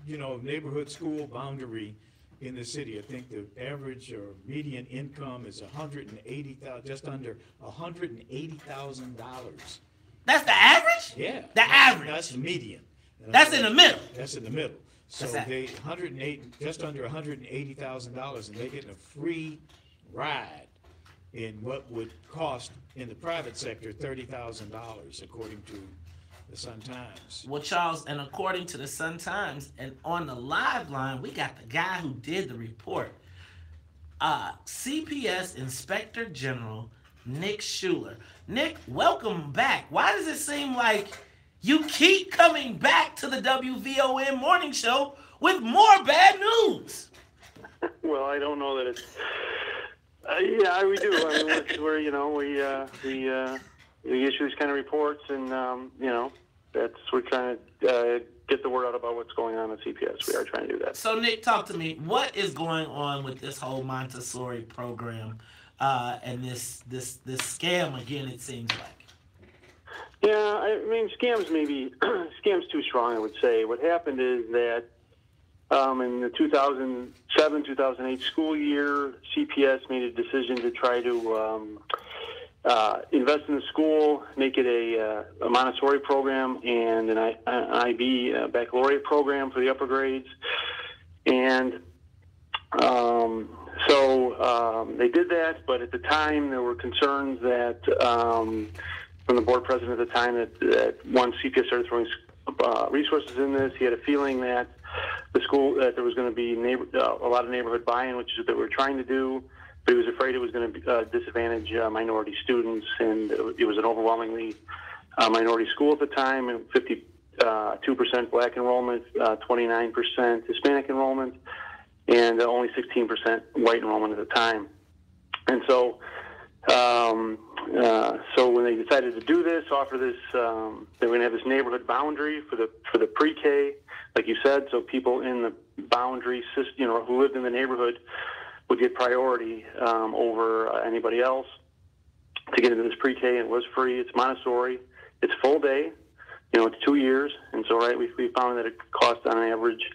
neighborhood school boundary in the city. I think the average or median income is $180,000, just under $180,000. That's the average? Yeah. The average. That's the median. That's in the middle. That's in the middle. So they just under $180,000, and they're getting a free ride in what would cost in the private sector $30,000, according to the Sun-Times. Well, Charles, and according to the Sun-Times, and on the live line, we got the guy who did the report. CPS Inspector General Nick Schuler. Nick, welcome back. Why does it seem like you keep coming back to the WVON morning show with more bad news? Well, I don't know that it's... yeah, we do. I mean, we're we issue these kind of reports, and we're trying to get the word out about what's going on at CPS. We are trying to do that. So, Nick, talk to me. What is going on with this whole Montessori program and this scam again? It seems like. Yeah, I mean, scams too strong, I would say. What happened is that in the 2007-2008 school year, CPS made a decision to try to invest in the school, make it a Montessori program and an IB baccalaureate program for the upper grades. And so they did that, but at the time there were concerns that from the board president at the time that once CPS started throwing resources in this, he had a feeling that the school, that there was going to be a lot of neighborhood buy-in, which is what they were trying to do, but he was afraid it was going to disadvantage minority students, and it was an overwhelmingly minority school at the time, and 52% black enrollment, 29% Hispanic enrollment, and only 16% white enrollment at the time. And so so when they decided to do this, offer this, they were going to have this neighborhood boundary for the pre-K, like you said, so people in the boundary system, who lived in the neighborhood would get priority over anybody else to get into this pre-K. And it was free. It's Montessori. It's full day. It's 2 years, and so we found that it cost on average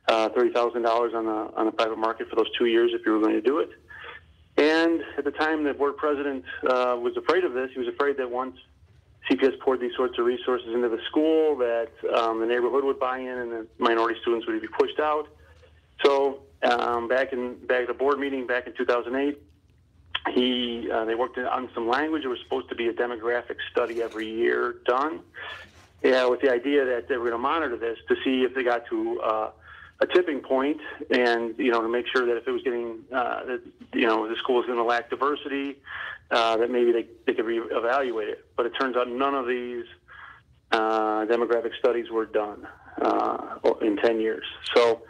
$30,000 on the private market for those 2 years if you were going to do it. And at the time, the board president was afraid of this. He was afraid that once CPS poured these sorts of resources into the school, that the neighborhood would buy in and the minority students would be pushed out. So back at the board meeting back in 2008, they worked on some language. There was supposed to be a demographic study every year done, with the idea that they were going to monitor this to see if they got to a tipping point, and to make sure that if it was getting the school was going to lack diversity, that maybe they could reevaluate it. But it turns out none of these demographic studies were done in 10 years. So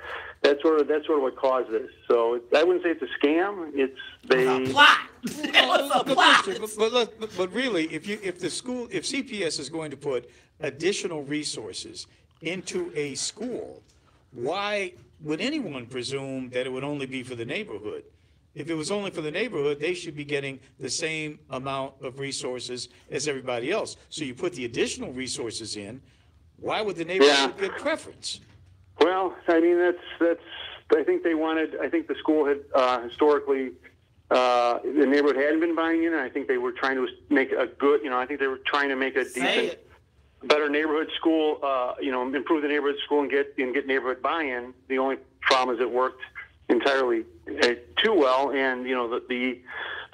that's sort of what caused this. So I wouldn't say it's a scam. It's a plot. But really, if CPS is going to put additional resources into a school, why would anyone presume that it would only be for the neighborhood? If it was only for the neighborhood, they should be getting the same amount of resources as everybody else. So you put the additional resources in, why would the neighborhood get preference? Well, I mean, I think the school had historically, the neighborhood hadn't been buying in, and I think they were trying to make a good, I think they were trying to make a decent, better neighborhood school, improve the neighborhood school and get neighborhood buy-in. The only problem is it worked entirely too well, and the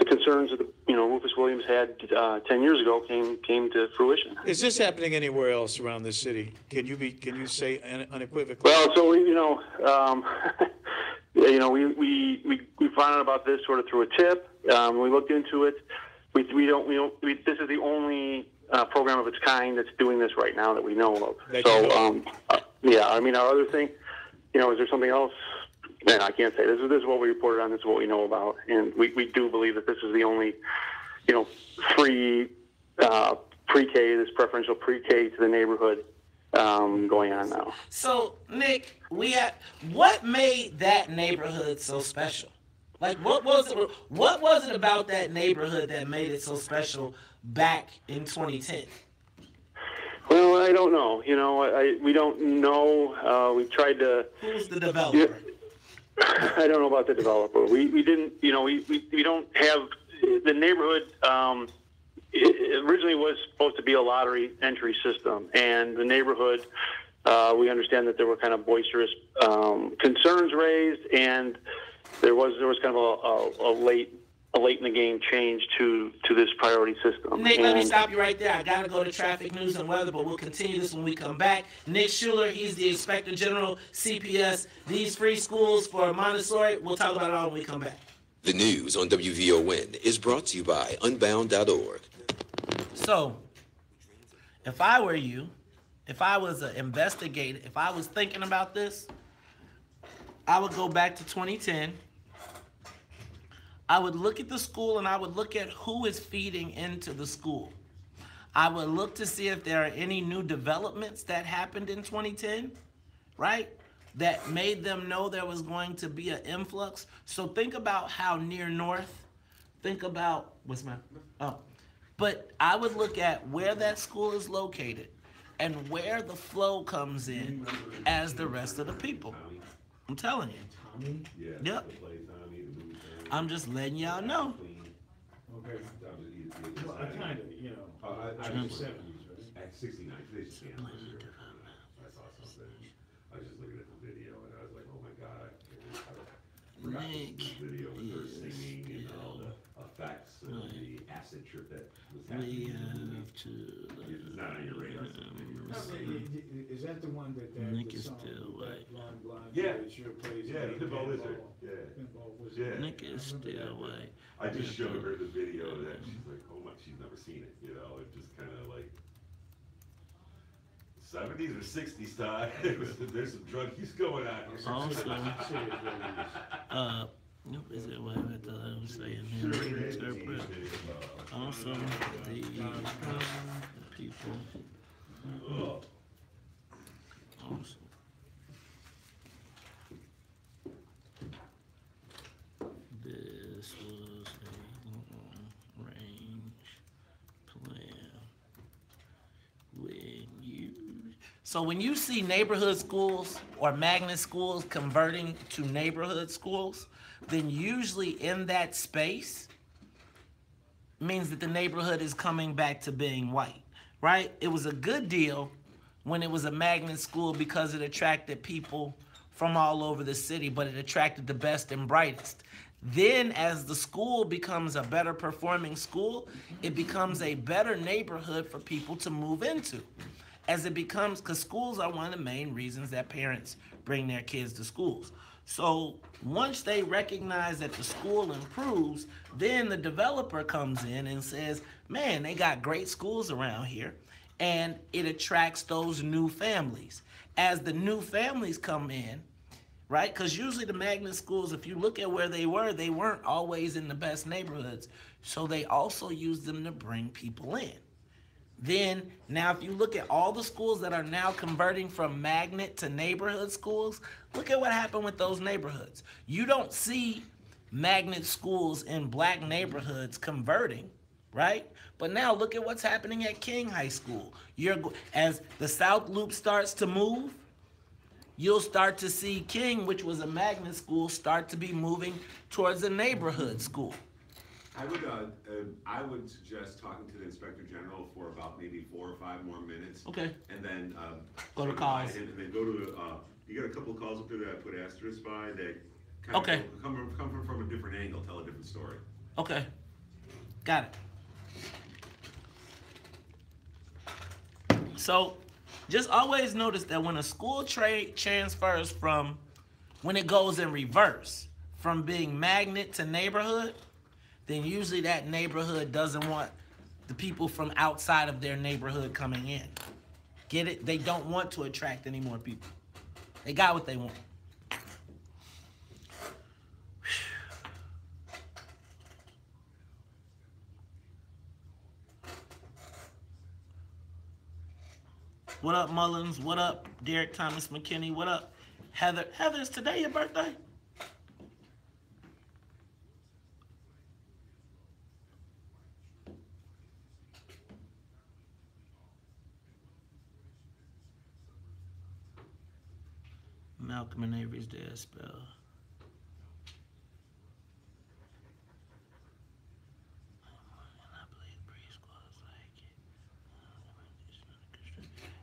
concerns that Rufus Williams had 10 years ago came to fruition. Is this happening anywhere else around the city? Can you say unequivocally? Well, so we found out about this sort of through a tip. We looked into it. This is the only program of its kind that's doing this right now that we know of. Our other thing, is there something else? Man, I can't say. This is what we reported on. This is what we know about, and we do believe that this is the only, free pre-K, this preferential pre-K to the neighborhood going on now. So, Nick, what made that neighborhood so special? Like, what was it about that neighborhood that made it so special back in 2010? Well, I don't know. We don't know. We tried to. Who's the developer? I don't know about the developer. We didn't. We don't have the neighborhood. It originally was supposed to be a lottery entry system, and the neighborhood. We understand that there were kind of boisterous concerns raised, and there was kind of a late a late in the game change to this priority system. Nick, let me stop you right there. I got to go to traffic news and weather, but we'll continue this when we come back. Nick Schuler, he's the Inspector General, CPS. These free schools for Montessori, we'll talk about it all when we come back. The news on WVON is brought to you by Unbound.org. So, if I were you, if I was an investigator, if I was thinking about this, I would go back to 2010. I would look at the school and I would look at who is feeding into the school. I would look to see if there are any new developments that happened in 2010, right? That made them know there was going to be an influx. So think about how near north, think about, but I would look at where that school is located and where the flow comes in as the rest of the people. I'm telling you. Yep. I'm just letting y'all know. Okay. Well, I kind of, you know, I was 70s, right? At 69, they just can't. I saw something. I was just looking at the video and I was like, oh my God. I forgot this video with her singing and all the effects and the acid trip that was happening. It's not on your radar. Is that the one that Nick the is song still white. Yeah. Yeah, the Pinball Wizard. Yeah. Nick is still white. I just showed her the video that she's like, oh my, she's never seen it, you know, it just kind of like 70s or 60s time. There's some drug use going on. Also, is it what I thought I was saying here? Interpret. Also, the people. Also. This was a long-range plan. When you see neighborhood schools or magnet schools converting to neighborhood schools, then usually in that space means that the neighborhood is coming back to being white, right? It was a good deal when it was a magnet school because it attracted people from all over the city, but it attracted the best and brightest. Then as the school becomes a better performing school, it becomes a better neighborhood for people to move into. As it becomes, because schools are one of the main reasons that parents bring their kids to schools. So once they recognize that the school improves, then the developer comes in and says, man, they got great schools around here. And it attracts those new families. As the new families come in, right? Because usually the magnet schools, if you look at where they weren't always in the best neighborhoods. So they also use them to bring people in. Then, now if you look at all the schools that are now converting from magnet to neighborhood schools, look at what happened with those neighborhoods. You don't see magnet schools in black neighborhoods converting, right? But now look at what's happening at King High School. As the South Loop starts to move, you'll start to see King, which was a magnet school, start to be moving towards a neighborhood school. I would suggest talking to the Inspector General for about maybe 4 or 5 more minutes. Okay. And then go to calls. And then go to you got a couple of calls up there that I put asterisks by that kind of come from a different angle, tell a different story. Okay. Got it. So just always notice that when a school transfers from, when it goes in reverse, from being magnet to neighborhood, then usually that neighborhood doesn't want the people from outside of their neighborhood coming in. Get it? They don't want to attract any more people. They got what they want. What up, Mullins? What up, Derek Thomas McKinney? What up, Heather? Heather, is today your birthday? Malcolm and Avery's dead spell.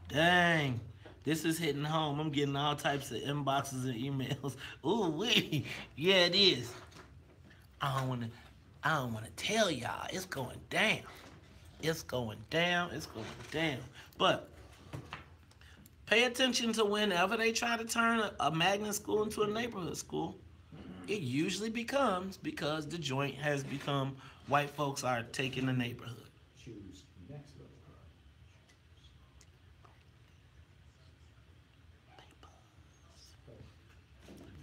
Dang, this is hitting home. I'm getting all types of inboxes and emails. Ooh, wee. Yeah, it is. I don't want to. I don't want to tell y'all. It's going down. It's going down. It's going down. But pay attention to whenever they try to turn a magnet school into a neighborhood school. It usually becomes because the joint has become white folks are taking the neighborhood.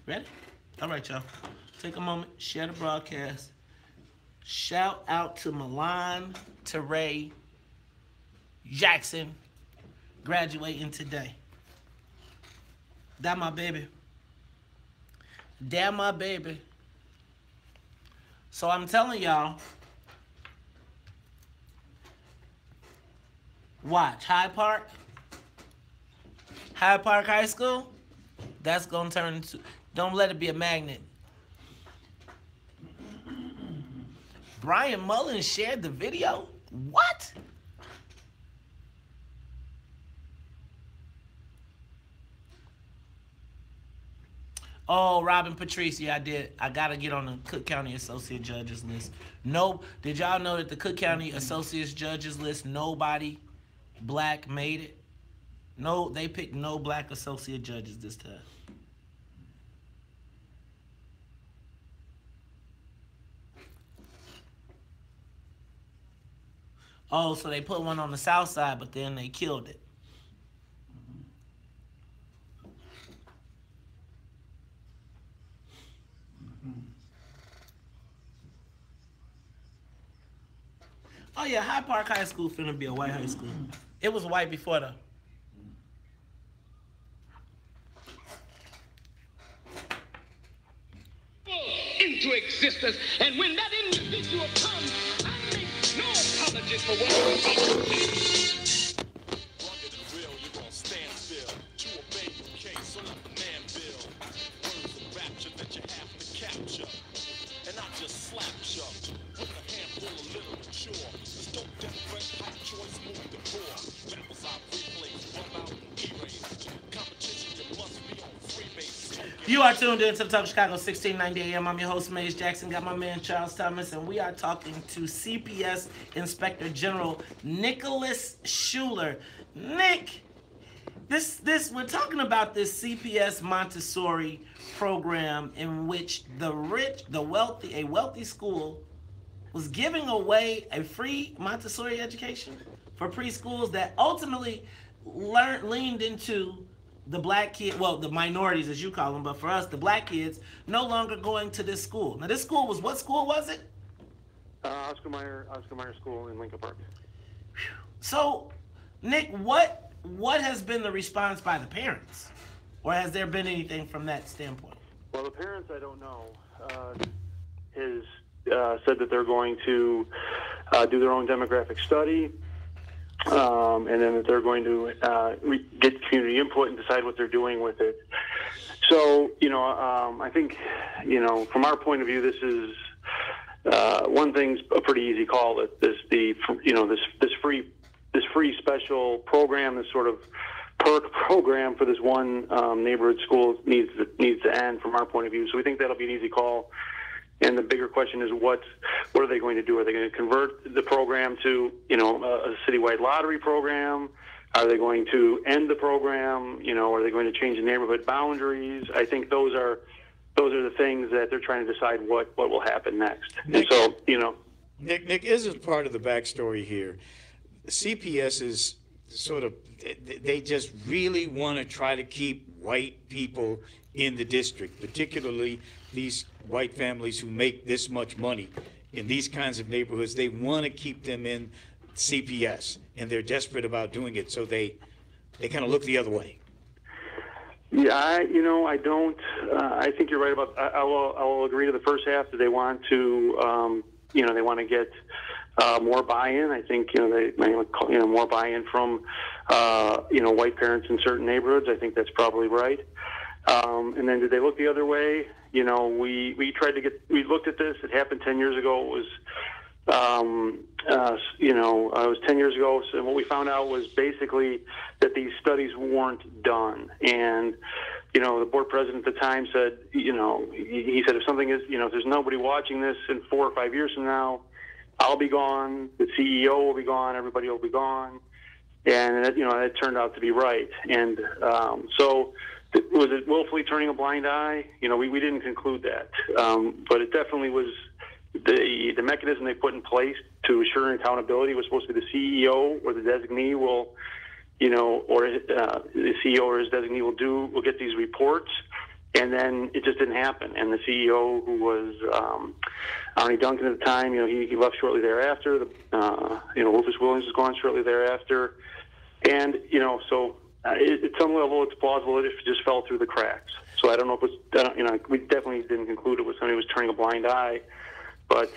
Ready? All right, y'all. Take a moment, share the broadcast. Shout out to Milan Teray Jackson graduating today. That my baby. That my baby. So I'm telling y'all, watch Hyde Park High School. That's gonna turn into. Don't let it be a magnet. Brian Mullins shared the video. What? Oh, Robin Patrice, yeah, I did. I gotta get on the Cook County Associate Judges list. No, did y'all know that the Cook County Associate Judges list, nobody black made it? No, they picked no black associate judges this time. Oh, so they put one on the south side, but then they killed it. Oh yeah, Hyde Park High School finna be a white high school. It was white before though. Into existence, and when that individual comes, I make no apologies for what I'm about to say. Rugged and real, you're gonna stand still. To obey your case, so let the man build. Words of rapture that you have to capture. And not just slap you with a handful of literature. This dope, death, fresh, hot choice, move the core. Rappers I replace, rub out, erase. Competition, you must be on freebase. You are tuned in to the Talk Chicago 1690 AM. I'm your host, Maze Jackson. Got my man Charles Thomas, and we are talking to CPS Inspector General Nicholas Schuler. Nick, we're talking about this CPS Montessori program in which a wealthy school was giving away a free Montessori education for preschools that ultimately leaned into the black kid, well, the minorities as you call them, but for us, the black kids, no longer going to this school. Now, this school was, what school was it? Oscar Mayer School in Lincoln Park. So, Nick, what has been the response by the parents? Or has there been anything from that standpoint? Well, the parents, I don't know, has said that they're going to do their own demographic study. And then that they're going to get community input and decide what they're doing with it. So, I think, from our point of view, this is one thing's a pretty easy call. That this free special program, this sort of perk program for this one neighborhood school needs to end from our point of view. So we think that'll be an easy call. And the bigger question is what are they going to do? Are they going to convert the program to, a citywide lottery program? Are they going to end the program? Are they going to change the neighborhood boundaries? I think those are the things that they're trying to decide what will happen next. Nick, and so, Nick, isn't part of the backstory here. CPS is sort of, they just really want to try to keep white people in the district, particularly these white families who make this much money in these kinds of neighborhoods. They want to keep them in CPS, and they're desperate about doing it, so they kind of look the other way. Yeah, I don't. I think you're right about. I will agree to the first half that they want to, they want to get more buy-in. I think they more buy-in from white parents in certain neighborhoods. I think that's probably right. And then did they look the other way? We looked at this. It happened 10 years ago. It was, it was 10 years ago. So what we found out was basically that these studies weren't done. And the board president at the time said, he said if something is, if there's nobody watching this in 4 or 5 years from now, I'll be gone, the CEO will be gone, everybody will be gone. And, that turned out to be right. And so was it willfully turning a blind eye? We didn't conclude that. But it definitely was the mechanism they put in place to assure accountability was supposed to be the CEO or the designee will, or the CEO or his designee will get these reports. And then it just didn't happen. And the CEO, who was Arnie Duncan at the time, he left shortly thereafter. Rufus Williams was gone shortly thereafter. And, so at some level it's plausible that it just fell through the cracks. So I don't know if it's, we definitely didn't conclude it was somebody who was turning a blind eye. But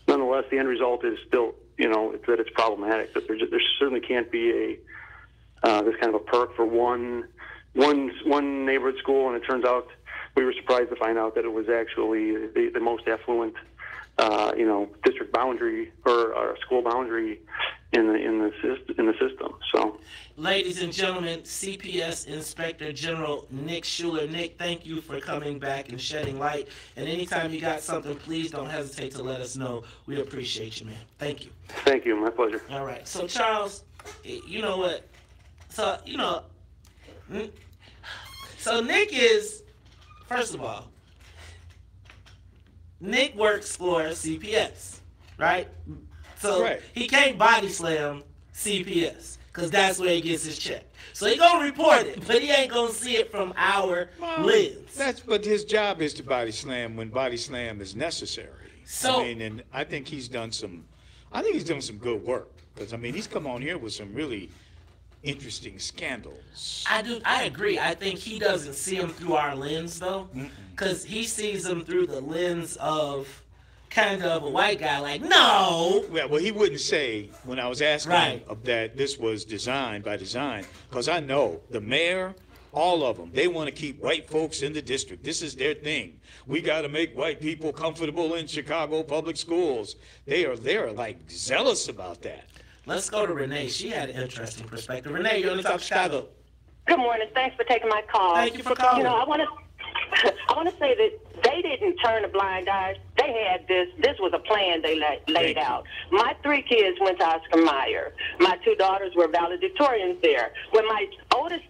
nonetheless, the end result is still, that it's problematic, that there certainly can't be this kind of a perk for one neighborhood school, and it turns out we were surprised to find out that it was actually the most affluent, district boundary or school boundary in the system. So, ladies and gentlemen, CPS Inspector General Nick Schuler. Nick, thank you for coming back and shedding light. And anytime you got something, please don't hesitate to let us know. We appreciate you, man. Thank you. Thank you. My pleasure. All right. So, Charles, you know what? So, so Nick is, first of all, Nick works for CPS, right? So he can't body slam CPS because that's where he gets his check. So he gonna report it, but he ain't gonna see it from our lens. But his job is to body slam when body slam is necessary. So and I think he's done some good work because he's come on here with some really interesting scandals. I agree. I think he doesn't see them through our lens though, because he sees them through the lens of kind of a white guy. Like, no. Well, he wouldn't say when I was asking him that this was designed by design, because I know the mayor, all of them, they want to keep white folks in the district. This is their thing. We got to make white people comfortable in Chicago public schools. They're like zealous about that. Let's go to Renee. She had an interesting perspective. Renee, you're on the top of Chicago. Good morning. Thanks for taking my call. Thank you for calling. I want to say that they didn't turn a blind eye. They had this. This was a plan they laid out. My 3 kids went to Oscar Mayer. My 2 daughters were valedictorians there. When my oldest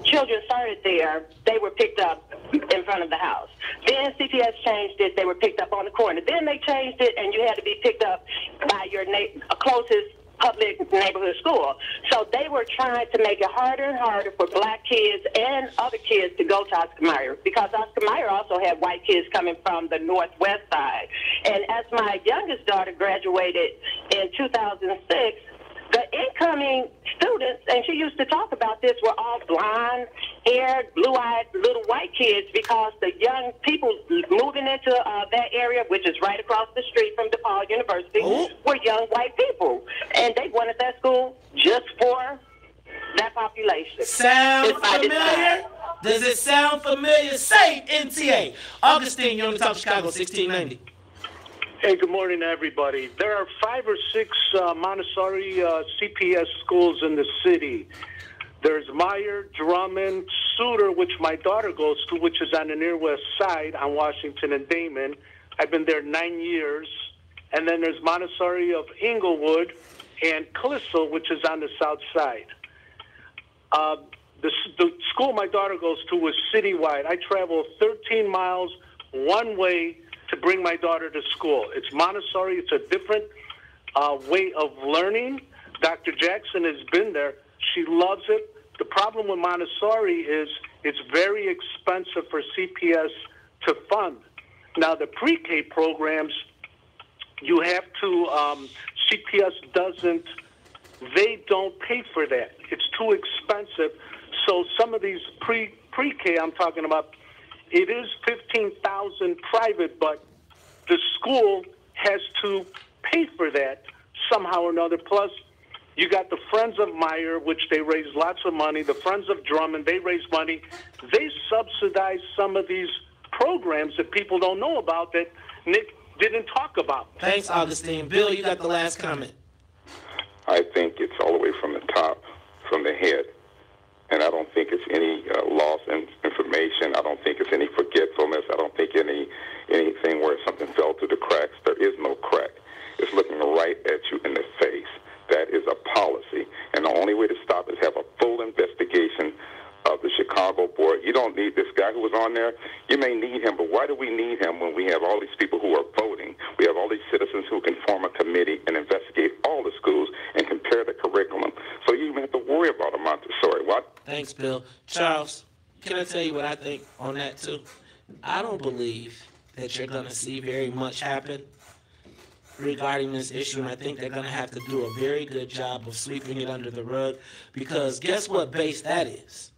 children started there, they were picked up in front of the house. Then CPS changed it. They were picked up on the corner. Then they changed it, and you had to be picked up by your closest public neighborhood school. So they were trying to make it harder and harder for black kids and other kids to go to Oscar Mayer, because Oscar Mayer also had white kids coming from the northwest side. And as my youngest daughter graduated in 2006, the incoming students, and she used to talk about this, were all blonde-haired, blue-eyed little white kids, because the young people moving into that area, which is right across the street from DePaul University, were young white people. And they wanted that school just for that population. Sound familiar? Does it sound familiar? Say NTA. Augustine, you're on the top of Chicago, 1690. Hey, good morning, everybody. There are 5 or 6 Montessori CPS schools in the city. There's Meyer, Drummond, Suter, which my daughter goes to, which is on the near west side on Washington and Damon. I've been there 9 years. And then there's Montessori of Inglewood and Clissel, which is on the south side. The school my daughter goes to is citywide. I travel 13 miles one way to bring my daughter to school. It's Montessori. It's a different way of learning. Dr. Jackson has been there. She loves it. The problem with Montessori is it's very expensive for CPS to fund. Now, the pre-K programs, you have to, CPS doesn't, they don't pay for that. It's too expensive. So some of these pre-K I'm talking about, it is $15,000 private, but the school has to pay for that somehow or another. Plus, you got the Friends of Meyer, which they raise lots of money. The Friends of Drummond, they raise money. They subsidize some of these programs that people don't know about that Nick didn't talk about. Thanks, Augustine. Bill, you got the last comment. I think it's all the way from the top, from the head. And I don't think it's any loss. And You don't need this guy who was on there. You may need him, but why do we need him when we have all these people who are voting? We have all these citizens who can form a committee and investigate all the schools and compare the curriculum. So you even have to worry about a Montessori. What? Thanks, Bill. Charles, can I tell you what I think on that, too? I don't believe that you're going to see very much happen regarding this issue, and I think they're going to have to do a very good job of sweeping it under the rug, because guess what base that is?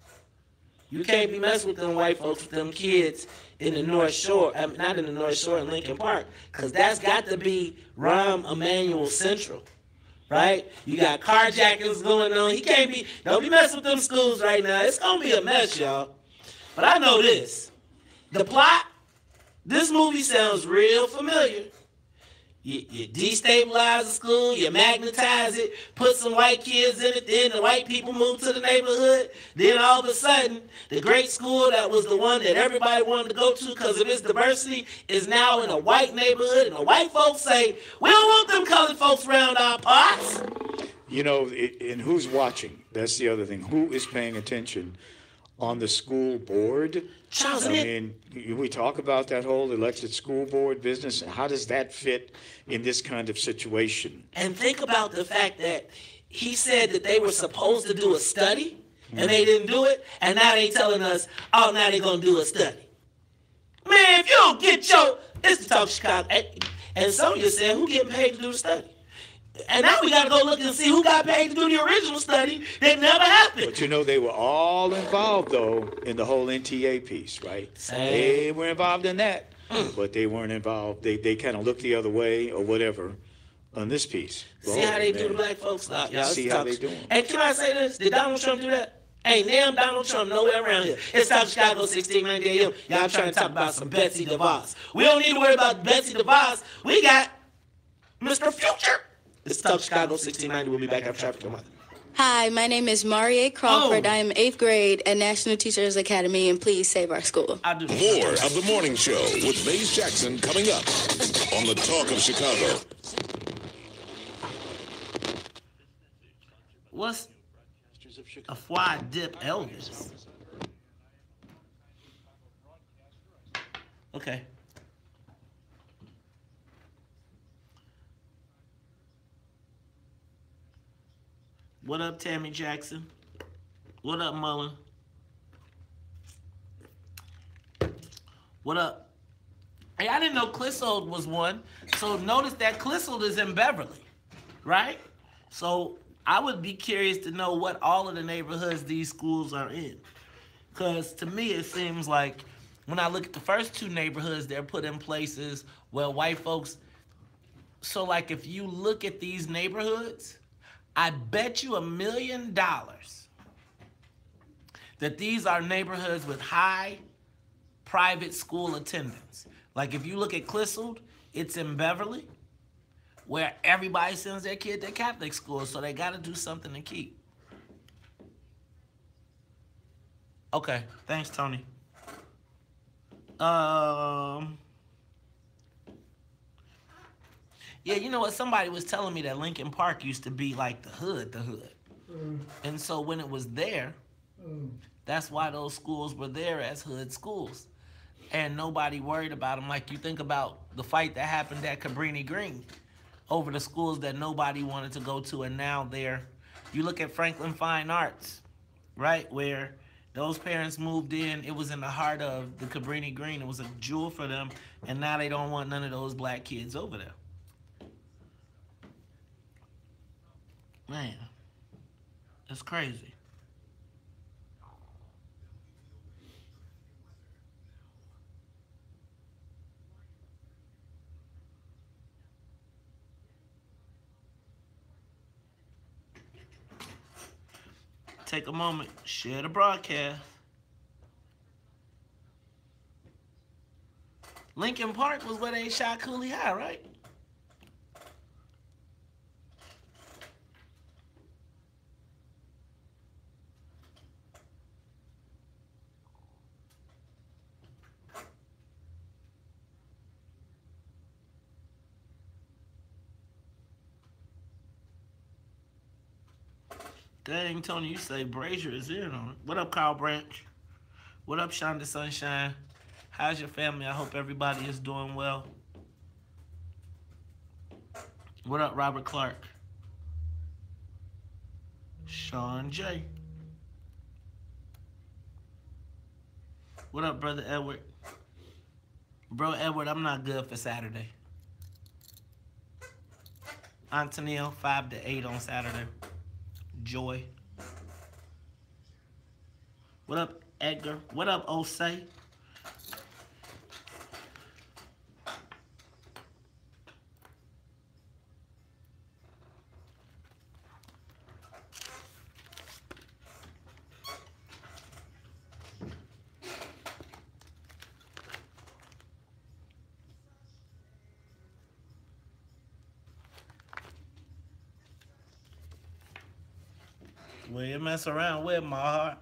You can't be messing with them white folks with them kids in the North Shore, not in the North Shore, in Lincoln Park, because that's got to be Rahm Emanuel Central, right? You got carjackings going on. He can't be, don't be messing with them schools right now. It's going to be a mess, y'all. But I know this. The plot, this movie sounds real familiar. You destabilize the school, you magnetize it, put some white kids in it, then the white people move to the neighborhood. Then all of a sudden, the great school that was the one that everybody wanted to go to because of its diversity is now in a white neighborhood, and the white folks say, we don't want them colored folks around our parts. You know, and who's watching? That's the other thing. Who is paying attention on the school board? Charles, I mean, we talk about that whole elected school board business, and how does that fit in this kind of situation? And think about the fact that he said that they were supposed to do a study, and they didn't do it, and now they telling us, oh, now they're going to do a study. Man, if you don't get your, it's the Talk Chicago. And Sonia said, who getting paid to do the study? And now we got to go look and see who got paid to do the original study that never happened. But you know, they were all involved, though, in the whole NTA piece, right? Same. They were involved in that, but they weren't involved. They kind of looked the other way or whatever on this piece. See how they do the black folks? Y'all See how they do them. Hey, can I say this? Did Donald Trump do that? Ain't damn Donald Trump nowhere around here. It's Talk Chicago 1690 AM. Y'all trying to talk about some Betsy DeVos. We don't need to worry about Betsy DeVos. We got Mr. Future. It's Talk Chicago 1690. We'll be back after traffic. Come on. Hi, my name is Marie Crawford. I am 8th grade at National Teachers Academy, and please save our school. More of the morning show with Maze Jackson coming up on the Talk of Chicago. What's a foie dip Elvis? Okay. What up, Tammy Jackson? What up, Mullen? What up? Hey, I didn't know Clissold was one. So notice that Clissold is in Beverly, right? So I would be curious to know what all of the neighborhoods these schools are in. Because to me, it seems like when I look at the first two neighborhoods, they're put in places where white folks. So like if you look at these neighborhoods, I bet you $1 million that these are neighborhoods with high private school attendance. Like if you look at Clissold, it's in Beverly, where everybody sends their kid to Catholic school, so they got to do something to keep. Okay, thanks, Tony. Yeah, you know what? Somebody was telling me that Lincoln Park used to be like the hood. And so when it was there, that's why those schools were there as hood schools. And nobody worried about them. Like you think about the fight that happened at Cabrini Green over the schools that nobody wanted to go to, and now they're, you look at Franklin Fine Arts, right, where those parents moved in, it was in the heart of the Cabrini Green. It was a jewel for them, and now they don't want none of those black kids over there. Man, that's crazy. Take a moment, share the broadcast. Lincoln Park was where they shot Cooley High, right? Dang, Tony, you say Brazier is in on it. What up, Kyle Branch? What up, Shonda Sunshine? How's your family? I hope everybody is doing well. What up, Robert Clark? Sean J. What up, Brother Edward? Bro, Edward, I'm not good for Saturday. Antonio, 5 to 8 on Saturday. Joy. What up, Edgar? What up, Osei? Well, you mess around with my heart.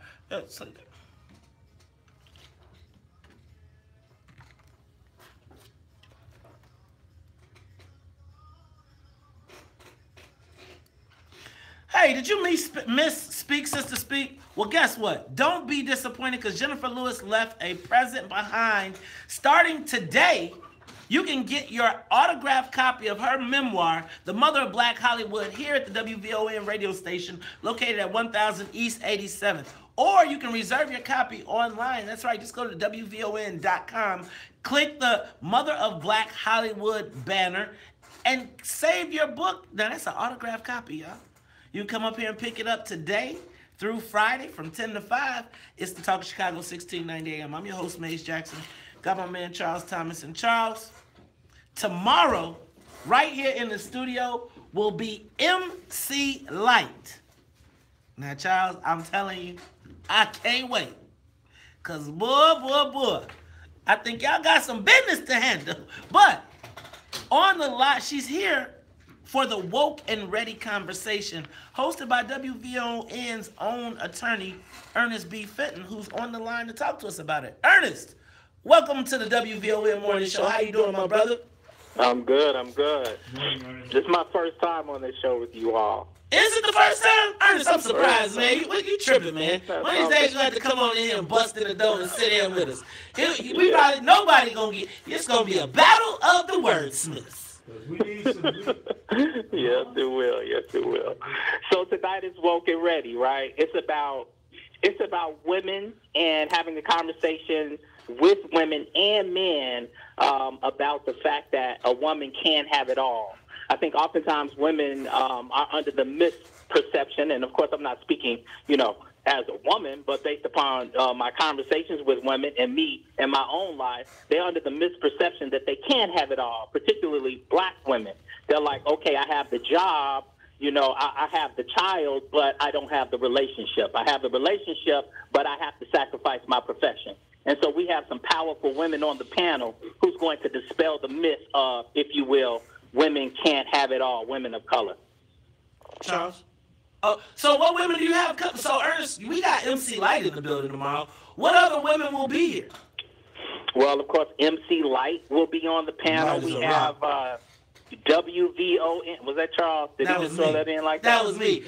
Hey, did you miss Speak Sister Speak? Well, guess what? Don't be disappointed because Jennifer Lewis left a present behind. Starting today, you can get your autographed copy of her memoir, The Mother of Black Hollywood, here at the WVON radio station located at 1000 East 87th. Or you can reserve your copy online. That's right. Just go to WVON.com, click the Mother of Black Hollywood banner, and save your book. Now, that's an autographed copy, y'all. You can come up here and pick it up today through Friday from 10 to 5. It's the Talk of Chicago, 1690 AM. I'm your host, Mace Jackson. Got my man, Charles Thomas. And Charles, tomorrow, right here in the studio, will be MC Light. Now, Charles, I'm telling you, I can't wait. Because, boy, I think y'all got some business to handle. But on the lot, she's here for the Woke and Ready conversation, hosted by WVON's own attorney, Ernest B. Fenton, who's on the line to talk to us about it. Ernest, welcome to the WVON Morning Show. How you doing, my brother? I'm good. This is my first time on this show with you all. Is it the first time? Ernest, I'm surprised, man. You tripping, man. One of these days you have to come on in here and bust in the door and sit in with us. Nobody gonna get. It's gonna be a battle of the wordsmiths. Yes, it will. So tonight is Woke and Ready, right? It's about women and having a conversation with women and men about the fact that a woman can have it all. I think oftentimes women are under the misperception, and of course I'm not speaking, as a woman, but based upon my conversations with women and me and my own life, they're under the misperception that they can have it all, particularly black women. They're like, okay, I have the job, I have the child, but I don't have the relationship. I have the relationship, but I have to sacrifice my profession. And so we have some powerful women on the panel who's going to dispel the myth of, if you will, women can't have it all, women of color. Charles? So what women do you have? So, Ernest, we got MC Light in the building tomorrow. What other women will be here? Well, of course, MC Light will be on the panel. We have WVON. Was that Charles? Did he just throw that in like that? That was me.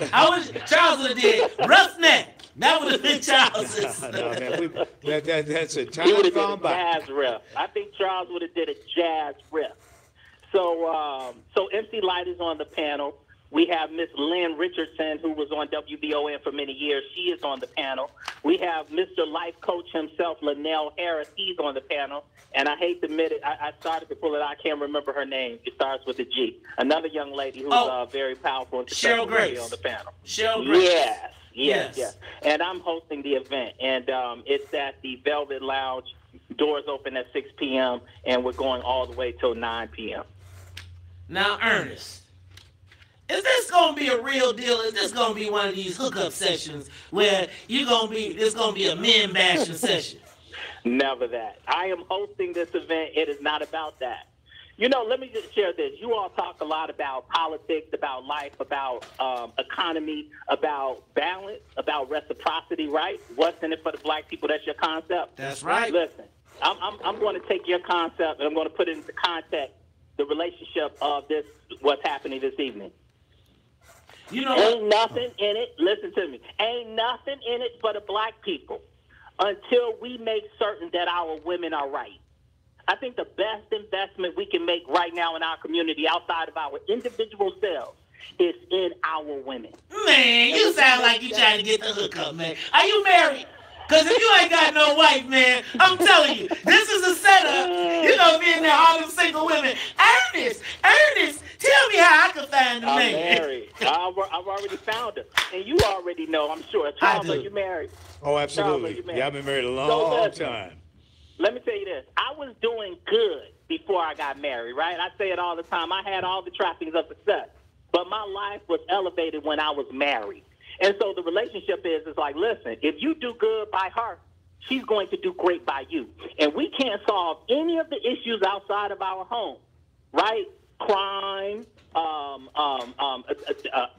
Charles would have did Roughneck. That would have been Charles. No, man, that's a He time would have gone did a by. jazz riff. I think Charles would have did a jazz riff. So MC Light is on the panel. We have Miss Lynn Richardson, who was on WVON for many years. She is on the panel. We have Mr. Life Coach himself, Linnell Harris. He's on the panel. And I hate to admit it, I started to pull it out. I can't remember her name. It starts with a G. Another young lady who's very powerful and Cheryl Grace on the panel. Cheryl Grace. Yes. And I'm hosting the event. And it's at the Velvet Lounge. Doors open at 6 p.m. And we're going all the way till 9 p.m. Now, Ernest, is this gonna be a real deal? Is this gonna be one of these hookup sessions where it's gonna be a men bashing session? Never that. I am hosting this event. It is not about that. Let me just share this. You all talk a lot about politics, about life, about economy, about balance, about reciprocity, right? What's in it for the black people? That's your concept? That's right. Listen, I'm going to take your concept and I'm going to put it into context, the relationship of this, what's happening this evening. Ain't nothing in it. Listen to me. Ain't nothing in it for the black people. until we make certain that our women are right. I think the best investment we can make right now in our community outside of our individual selves is in our women. Man, you sound like you trying to get the hookup, man. Are you married? Because if you ain't got no wife, man, I'm telling you, this is a setup. You know, being there, all them single women. Ernest, tell me how I can find a man. I'm married. I've already found her. And you already know, I'm sure. Charles, are you married? Oh, absolutely. Charles, Yeah, I've been married a long time. Let me tell you this. I was doing good before I got married, right? I say it all the time. I had all the trappings of success. But my life was elevated when I was married. And so the relationship is like, listen, if you do good by her, she's going to do great by you. And we can't solve any of the issues outside of our home, right? Crime,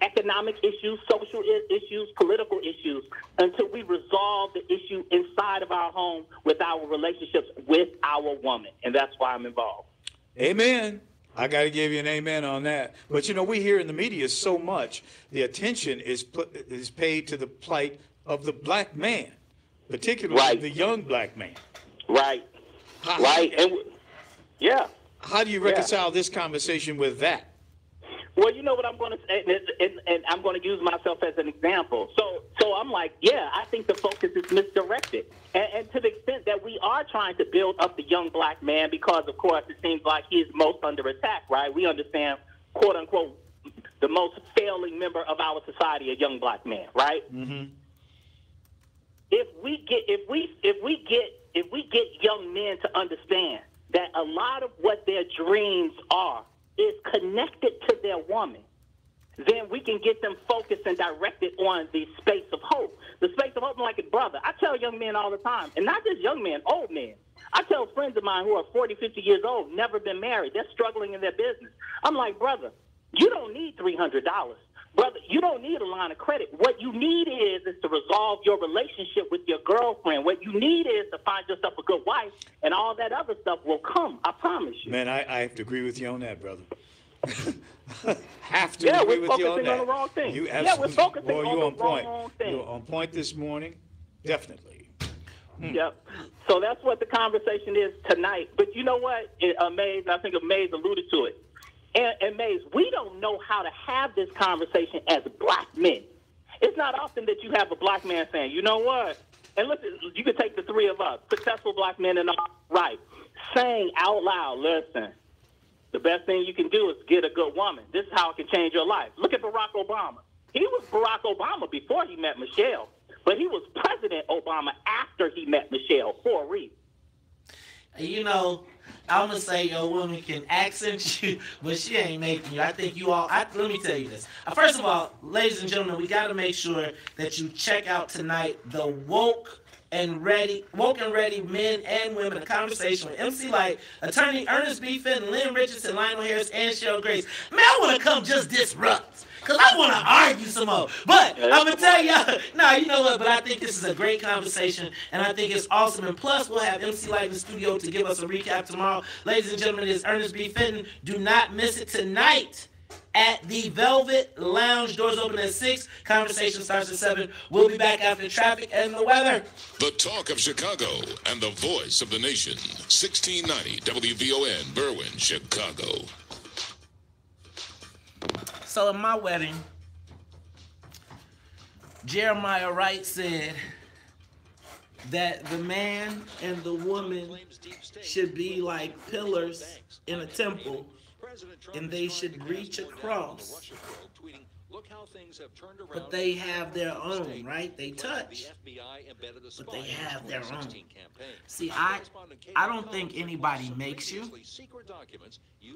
economic issues, social issues, political issues, until we resolve the issue inside of our home with our relationships with our woman. And that's why I'm involved. Amen. I got to give you an amen on that. But, you know, we hear in the media so much, the attention is paid to the plight of the black man, particularly the young black man. Right. Right. And yeah. How do you reconcile this conversation with that? Well, you know what I'm going to say, and I'm going to use myself as an example. So I'm like, yeah, I think the focus is misdirected. And to the extent that we are trying to build up the young black man, because, of course, it seems like he is most under attack, right? We understand, quote unquote, the most failing member of our society, a young black man, right? Mm-hmm. If we get young men to understand that a lot of what their dreams are is connected to their woman, then we can get them focused and directed on the space of hope. The space of hope, like a brother. I tell young men all the time, and not just young men, old men. I tell friends of mine who are 40, 50 years old, never been married. They're struggling in their business. I'm like, brother, you don't need $300. Brother, you don't need a line of credit. What you need is to resolve your relationship with your girlfriend. What you need is to find yourself a good wife, and all that other stuff will come. I promise you. Man, I have to agree with you on that, brother. Have to agree with you on that. Yeah, we're focusing on the wrong thing. We're focusing on the wrong thing. You're on point this morning, definitely. Yep. So that's what the conversation is tonight. But you know what, Maze, I think Maze alluded to it. And Maze, we don't know how to have this conversation as black men. It's not often that you have a black man saying, you know what? And listen, you can take the three of us, successful black men and all, right, saying out loud, listen, the best thing you can do is get a good woman. This is how it can change your life. Look at Barack Obama. He was Barack Obama before he met Michelle, but he was President Obama after he met Michelle for a reason. You know, I'm going to say your woman can accent you, but she ain't making you. I think you all, let me tell you this. First of all, ladies and gentlemen, we got to make sure that you check out tonight the Woke and Ready Men and Women, a conversation with MC Light, attorney Ernest B. Fenton, Lynn Richardson, Lionel Harris, and Cheryl Grace. Man, I want to come just disrupt, because I want to argue some more. But I'm going to tell y'all, you know what, but I think this is a great conversation, and I think it's awesome. And plus, we'll have MC Light in the studio to give us a recap tomorrow. Ladies and gentlemen, it's Ernest B. Fenton. Do not miss it tonight at the Velvet Lounge. Doors open at 6. Conversation starts at 7. We'll be back after traffic and the weather. The talk of Chicago and the voice of the nation. 1690 WVON, Berwyn, Chicago. So in my wedding, Jeremiah Wright said that the man and the woman should be like pillars in a temple, and they should reach across. But they have their own, right? They touch, but they have their own. See, I don't think anybody makes you.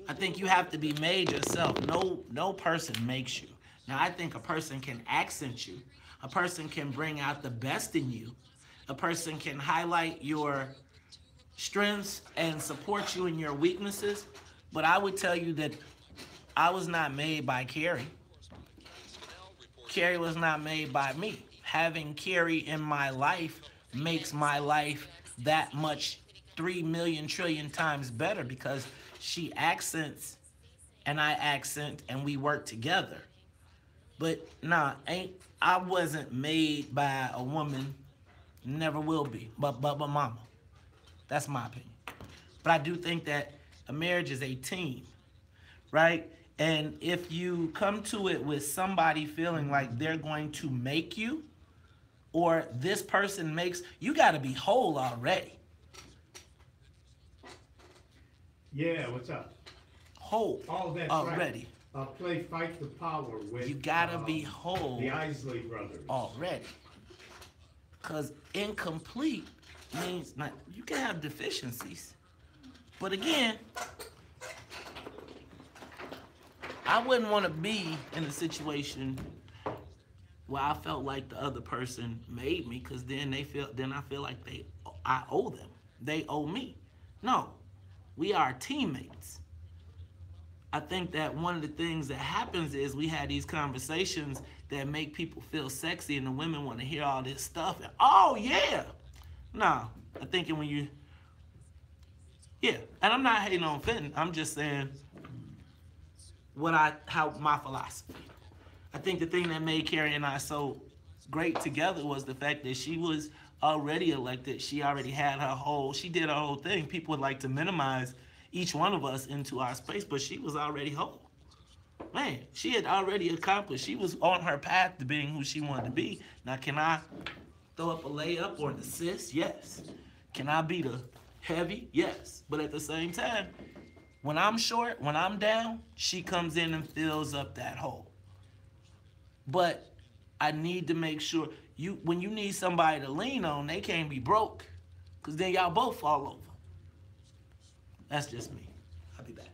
I think you have to be made yourself. No person makes you. Now, I think a person can accent you. A person can bring out the best in you. A person can highlight your strengths and support you in your weaknesses. But I would tell you that I was not made by Carrie. Carrie was not made by me. Having Carrie in my life makes my life that much 3 million trillion times better, because she accents and I accent and we work together. But I wasn't made by a woman Never will be. But mama. That's my opinion. But I do think that a marriage is a team, right? And if you come to it with somebody feeling like they're going to make you, or this person makes, you got to be whole already. Yeah, what's up? Whole that's already. Right. Play Fight the Power with you got to be whole. The Isley Brothers. Already. Because incomplete means not, you can have deficiencies. But again, I wouldn't want to be in a situation where I felt like the other person made me, because then I feel like I owe them. They owe me. No, we are teammates. I think that one of the things that happens is we had these conversations that make people feel sexy, and the women want to hear all this stuff. And, oh yeah, no, I think when you, yeah, and I'm not hating on Fenton. I'm just saying how my philosophy. I think the thing that made Carrie and I so great together was the fact that she was already elected. She already had she did her whole thing. People would like to minimize each one of us into our space, but she was already whole. Man, she had already accomplished. She was on her path to being who she wanted to be. Now, can I throw up a layup or an assist? Yes. Can I be the heavy? Yes. But at the same time, when I'm short, when I'm down, she comes in and fills up that hole. But I need to make sure, when you need somebody to lean on, they can't be broke, because then y'all both fall over. That's just me. I'll be back.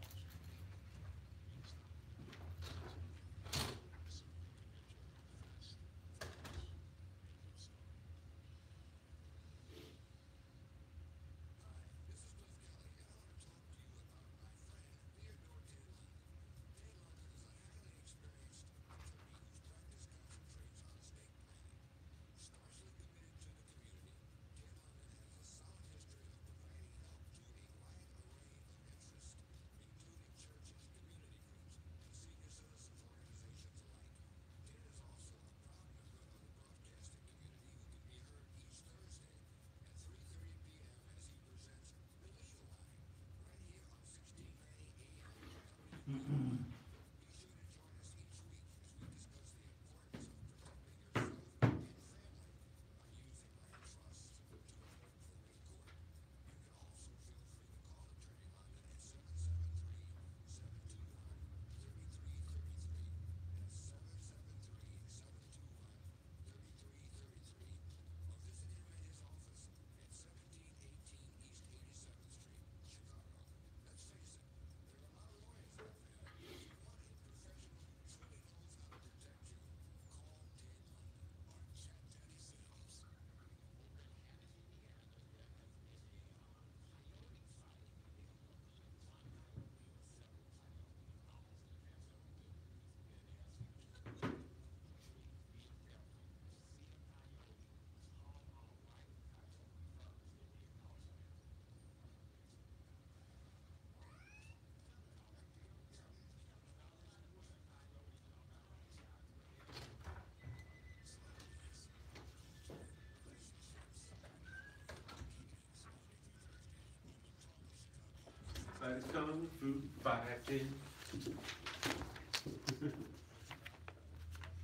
Kung fu fighting.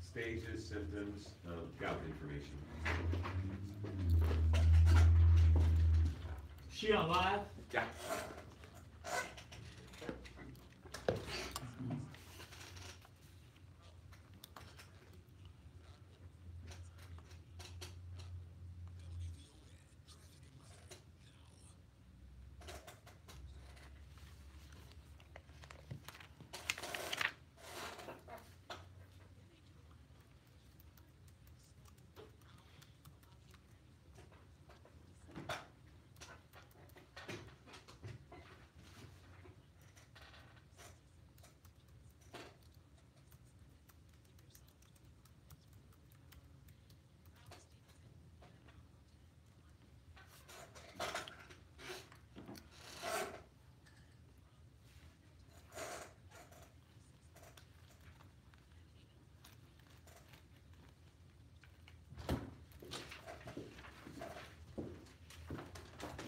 Stages, symptoms of gout information. She alive? Yeah.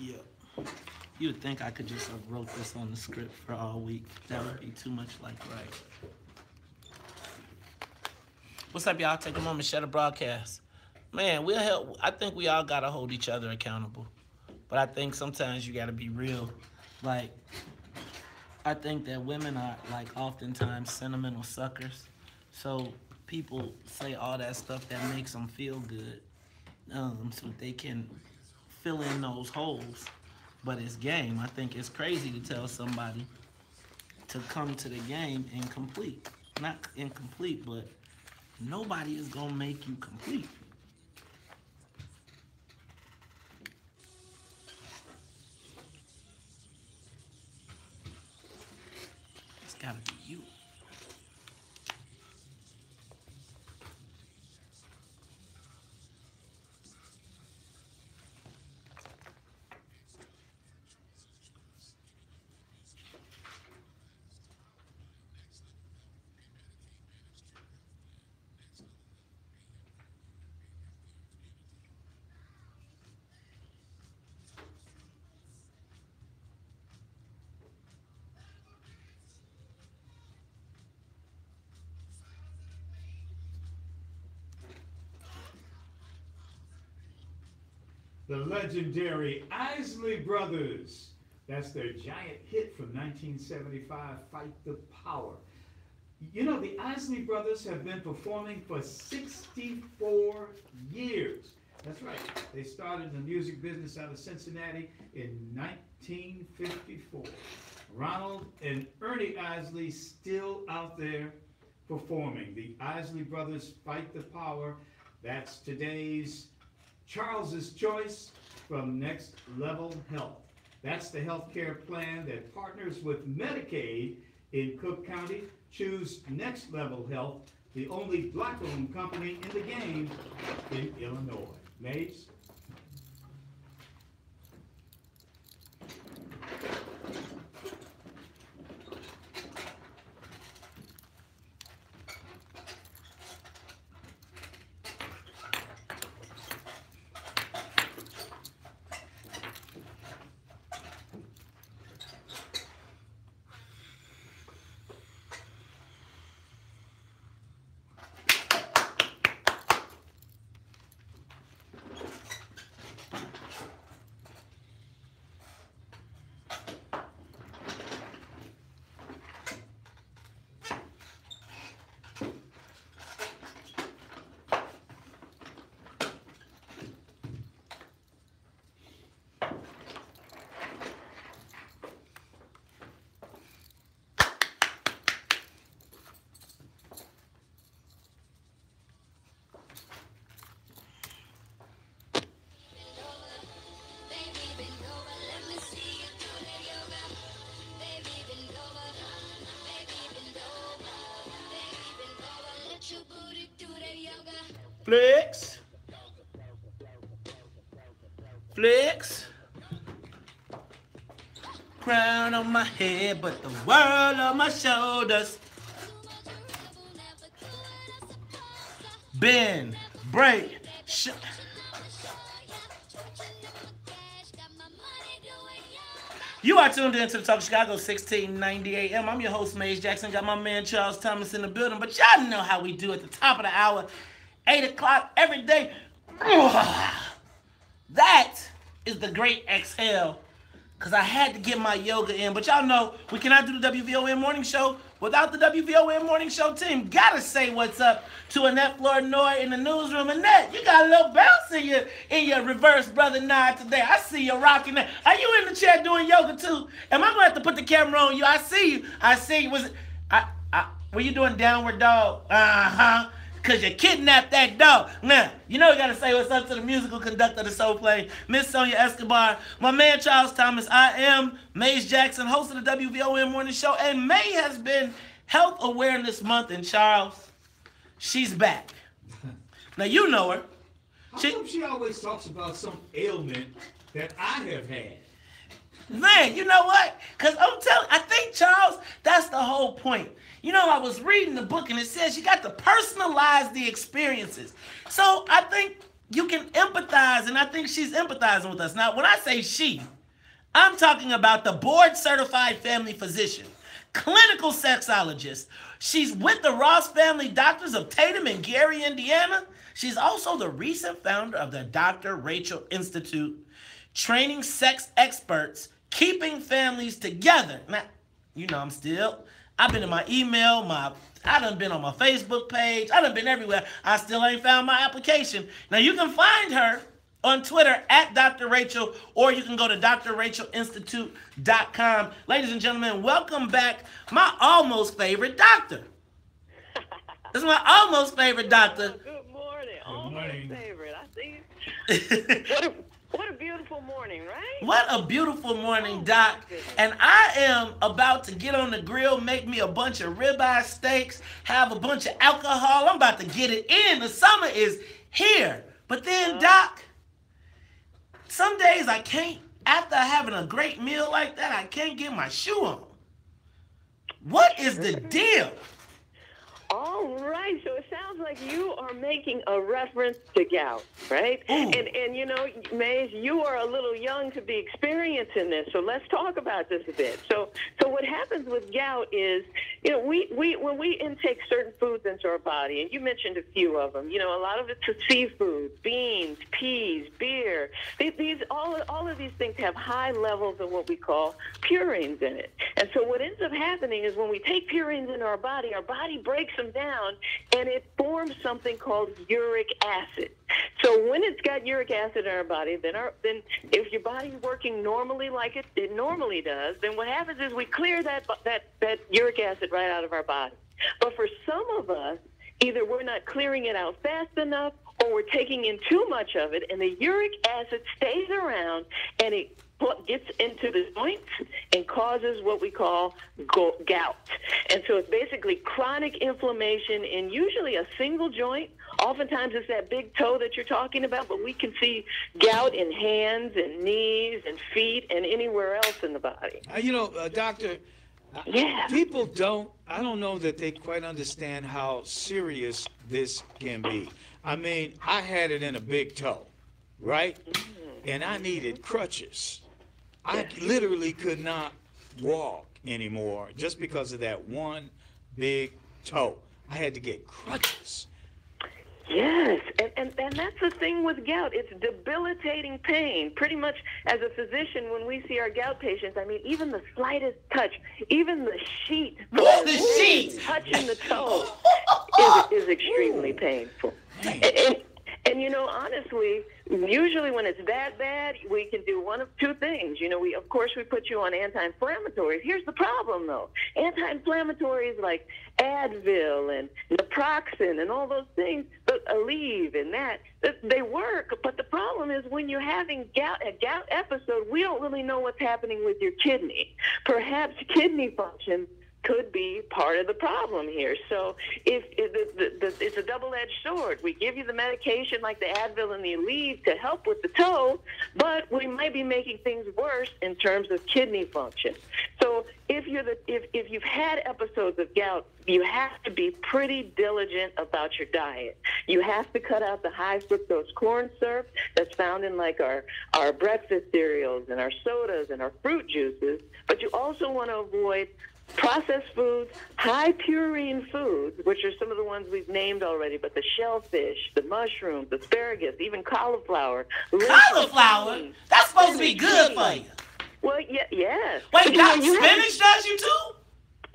Yeah. You would think I could just have wrote this on the script for all week. That would be too much like right. What's up, y'all? Take a moment, share the broadcast. Man, we'll help. I think we all gotta hold each other accountable. But I think sometimes you gotta be real. Like, I think that women are like oftentimes sentimental suckers. So people say all that stuff that makes them feel good. So they can fill in those holes. But it's game. I think it's crazy to tell somebody to come to the game incomplete. Not incomplete, but nobody is gonna make you complete. It's gotta be you. The legendary Isley Brothers. That's their giant hit from 1975, Fight the Power. You know, the Isley Brothers have been performing for 64 years. That's right. They started in the music business out of Cincinnati in 1954. Ronald and Ernie Isley still out there performing. The Isley Brothers Fight the Power. That's today's Charles's Choice from Next Level Health. That's the health care plan that partners with Medicaid in Cook County. Choose Next Level Health, the only black-owned company in the game in Illinois. Mays? Flex. Flex. Crown on my head, but the world on my shoulders. Bend, break, You are tuned in to the Talk of Chicago, 1690 AM. I'm your host, Mays Jackson. Got my man Charles Thomas in the building, but y'all know how we do at the top of the hour, 8 o'clock every day. That is the great exhale, because I had to get my yoga in. But y'all know we cannot do the WVON Morning Show without the WVON Morning Show team. Gotta say what's up to Annette Flournoy in the newsroom. Annette, you got a little bounce in your reverse brother nod today. I see you rocking that. Are you in the chair doing yoga too? Am I gonna have to put the camera on you? I see you. I see you. Were you doing downward dog? Uh-huh. Because you kidnapped that dog. Now, you know you got to say what's up to the musical conductor of the Soul Plane, Miss Sonia Escobar, my man Charles Thomas. I am Mays Jackson, host of the WVON Morning Show, and May has been Health Awareness Month, and Charles, she's back. Now, you know her. How come she always talks about some ailment that I have had? Man, you know what? Because I think, Charles, that's the whole point. You know, I was reading the book and it says you got to personalize the experiences. So I think you can empathize, and I think she's empathizing with us. Now, when I say she, I'm talking about the board-certified family physician, clinical sexologist. She's with the Ross Family Doctors of Tatum and Gary, Indiana. She's also the recent founder of the Dr. Rachel Institute, training sex experts, keeping families together. Now, you know, I've been in my email, I done been on my Facebook page, I done been everywhere. I still ain't found my application. Now, you can find her on Twitter at Dr. Rachel, or you can go to drrachelinstitute.com. Ladies and gentlemen, welcome back, my almost favorite doctor. This is my almost favorite doctor. Good morning. morning. Almost favorite. I see. What a beautiful morning, right? What a beautiful morning, Doc. And I am about to get on the grill, make me a bunch of ribeye steaks, have a bunch of alcohol. I'm about to get it in. The summer is here. But then, Doc, some days I can't, after having a great meal like that, I can't get my shoe on. What is the deal? All right, so it sounds like you are making a reference to gout, right? And you know, Maze, you are a little young to be experiencing this, so let's talk about this a bit. So what happens with gout is, you know, when we intake certain foods into our body, and you mentioned a few of them, you know, a lot of it's seafood, beans, peas, beer. All of these things have high levels of what we call purines in it. And so what ends up happening is when we take purines into our body breaks them down, and it forms something called uric acid. So when it's got uric acid in our body, then if your body's working normally like it normally does, then what happens is we clear that uric acid right out of our body. But for some of us, either we're not clearing it out fast enough, or we're taking in too much of it, and the uric acid stays around, and it gets into the joints and causes what we call gout. And so it's basically chronic inflammation in usually a single joint. Oftentimes it's that big toe that you're talking about, but we can see gout in hands and knees and feet and anywhere else in the body. You know, Doctor, people I don't know that they quite understand how serious this can be. I mean, I had it in a big toe, right? And I needed crutches. I literally could not walk anymore just because of that one big toe. I had to get crutches. Yes, and that's the thing with gout. It's debilitating pain. Pretty much as a physician, when we see our gout patients, I mean, even the slightest touch, even the sheet, touching the toe is extremely painful. And you know, honestly, usually when it's that bad, we can do one of two things. You know, of course we put you on anti-inflammatories. Here's the problem, though. Anti-inflammatories like Advil and naproxen and all those things, Aleve and that, they work. But the problem is when you're having a gout episode, we don't really know what's happening with your kidney. Perhaps kidney function could be part of the problem here. So it's a double-edged sword. We give you the medication like the Advil and the Aleve to help with the toe, but we might be making things worse in terms of kidney function. So if you've had episodes of gout, you have to be pretty diligent about your diet. You have to cut out the high fructose corn syrup that's found in like our breakfast cereals and our sodas and our fruit juices, but you also want to avoid processed foods, high purine foods, which are some of the ones we've named already, but the shellfish, the mushrooms, asparagus, even cauliflower. Cauliflower? That's supposed to be good for you. Well, yes. Wait, Doc, spinach does you too?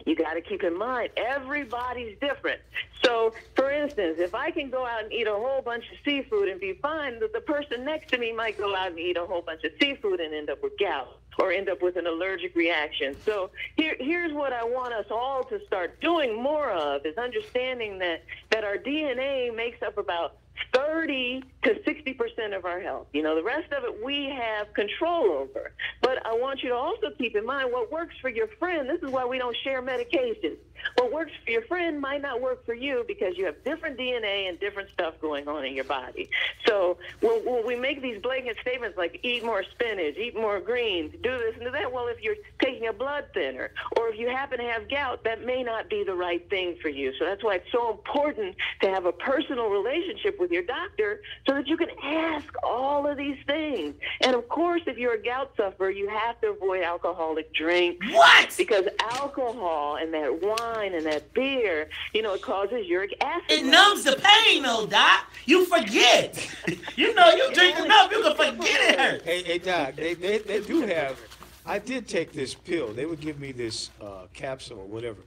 You got to keep in mind, everybody's different. So, for instance, if I can go out and eat a whole bunch of seafood and be fine, the person next to me might go out and eat a whole bunch of seafood and end up with gout or end up with an allergic reaction. So here's what I want us all to start doing more of, is understanding that our DNA makes up about 30 to 60% of our health. You know, the rest of it we have control over. But I want you to also keep in mind what works for your friend. This is why we don't share medications. What works for your friend might not work for you because you have different DNA and different stuff going on in your body. So when we make these blanket statements like eat more spinach, eat more greens, do this and do that, well, if you're taking a blood thinner or if you happen to have gout, that may not be the right thing for you. So that's why it's so important to have a personal relationship with with your doctor so that you can ask all of these things. And of course, if you're a gout sufferer, you have to avoid alcoholic drinks. What? Because alcohol and that wine and that beer, you know, it causes uric acid. It numbs the pain, though, Doc. You forget. You know, you drink enough, you can forget it hurts. Hey, Doc, they do have. I did take this pill. They would give me this capsule or whatever.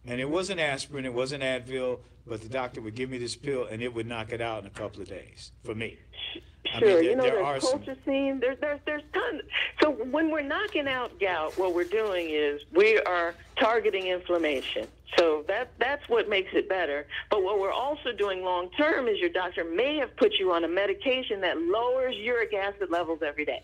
And it wasn't aspirin, it wasn't Advil, but the doctor would give me this pill and it would knock it out in a couple of days for me. Sure, you know, there's colchicine, there's tons. So when we're knocking out gout, what we're doing is we are targeting inflammation. So that's what makes it better. But what we're also doing long term is your doctor may have put you on a medication that lowers uric acid levels every day.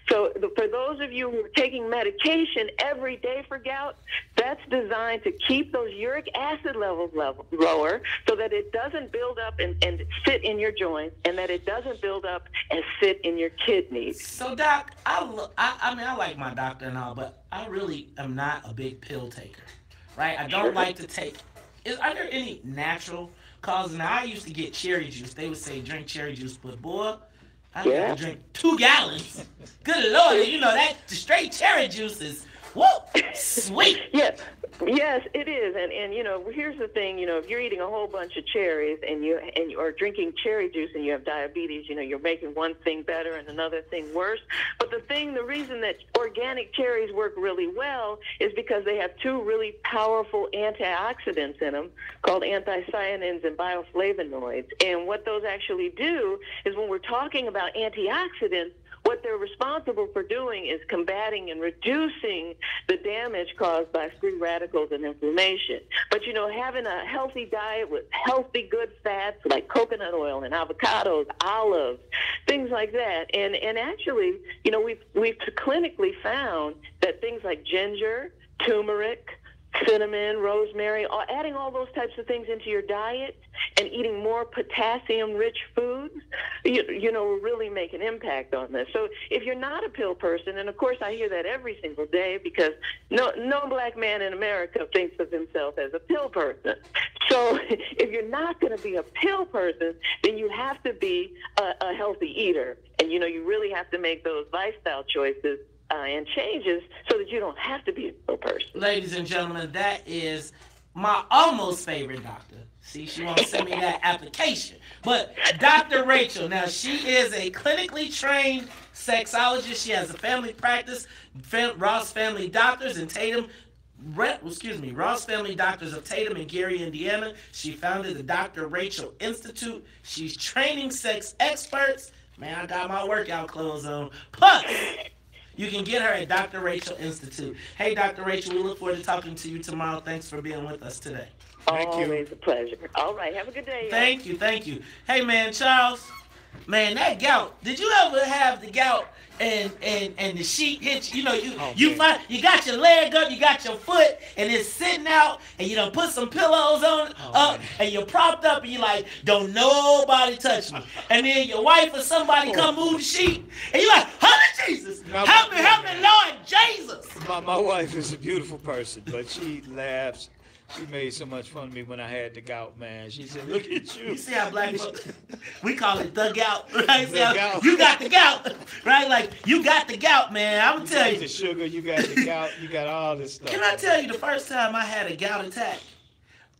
So for those of you who are taking medication every day for gout, that's designed to keep those uric acid levels lower so that it doesn't build up and sit in your joints, and that it doesn't build up and sit in your kidneys. So, Doc, I mean, I like my doctor and all, but I really am not a big pill taker, right? I don't like to take. Are there any natural causes? Now, I used to get cherry juice. They would say drink cherry juice, but boy, I got to drink 2 gallons. Good Lord, you know, that straight cherry juice is, whoa, sweet. Yes, it is. And you know, here's the thing, you know, if you're eating a whole bunch of cherries and you are drinking cherry juice and you have diabetes, you know, you're making one thing better and another thing worse. But the reason that organic cherries work really well is because they have 2 really powerful antioxidants in them called anthocyanins and bioflavonoids. And what those actually do is, when we're talking about antioxidants, what they're responsible for doing is combating and reducing the damage caused by free radicals and inflammation. But, you know, having a healthy diet with healthy, good fats like coconut oil and avocados, olives, things like that. And actually, you know, we've clinically found that things like ginger, turmeric, cinnamon, rosemary, adding all those types of things into your diet and eating more potassium-rich foods, you know, will really make an impact on this. So if you're not a pill person, and of course I hear that every single day because no black man in America thinks of himself as a pill person. So if you're not going to be a pill person, then you have to be a healthy eater. And, you know, you really have to make those lifestyle choices and changes so that you don't have to be a pill person. Ladies and gentlemen, that is my almost favorite doctor. See, she won't send me that application. But Dr. Rachel, now she is a clinically trained sexologist. She has a family practice, Ross Family Doctors in Tatum. Ross Family Doctors of Tatum and Gary, Indiana. She founded the Dr. Rachel Institute. She's training sex experts. Man, I got my workout clothes on. Plus, you can get her at Dr. Rachel Institute. Hey, Dr. Rachel, we look forward to talking to you tomorrow. Thanks for being with us today. Always a pleasure. All right, have a good day. Thank you. Hey, man, Charles, man, that gout. Did you ever have the gout and the sheet hit you? You know, you got your leg up, you got your foot, and it's sitting out, and you done put some pillows on and you're propped up, and you're like, don't nobody touch me. And then your wife or somebody come move the sheet, and you're like, holy Jesus, help me, Lord Jesus. My wife is a beautiful person, but she laughs. She made so much fun of me when I had the gout, man. She said, look at you. You see how black folks, we call it the gout, right? The gout. You got the gout, right? Like, you got the gout, man. I'm going to tell you. You got the sugar, you got the gout, you got all this stuff. Can I tell you, the first time I had a gout attack,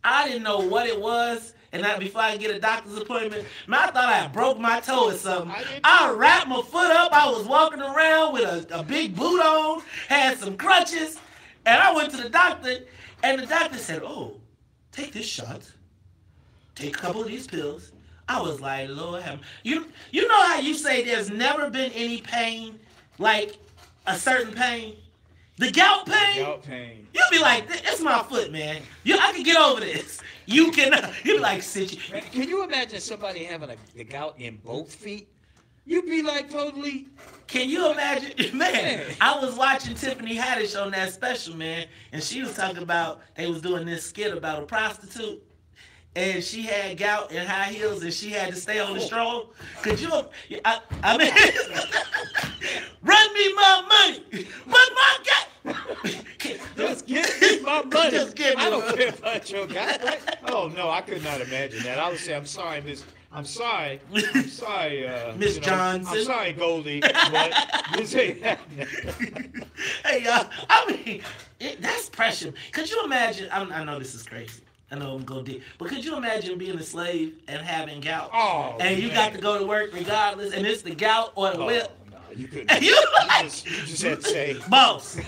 I didn't know what it was. And before I get a doctor's appointment, man, I thought I broke my toe or something. I wrapped my foot up. I was walking around with a big boot on, had some crutches, and I went to the doctor. And the doctor said, oh, take this shot. Take a couple of these pills. I was like, Lord, you know how you say there's never been any pain, like a certain pain? The gout pain? The gout pain. You'll be like, it's my foot, man. I can get over this. You'll be like, sit you. Can you imagine somebody having the gout in both feet? You'd be like totally. Can you imagine? Man, I was watching Tiffany Haddish on that special, man, and she was talking about, they was doing this skit about a prostitute, and she had gout and high heels, and she had to stay on the stroll. Could you, I mean, run me my money, but my gout. Just give me my money. Just give me I don't care about your gout. Oh no, I could not imagine that. I would say, I'm sorry, Miss. I'm sorry, Miss Johnson. I'm sorry, Goldie, but this ain't happening. Hey, y'all, I mean, that's pressure. Could you imagine? I know this is crazy. I know I'm going deep. But could you imagine being a slave and having gout? Oh, and you got to go to work regardless, and it's the gout or the whip? No, you couldn't. And you just had to say, boss,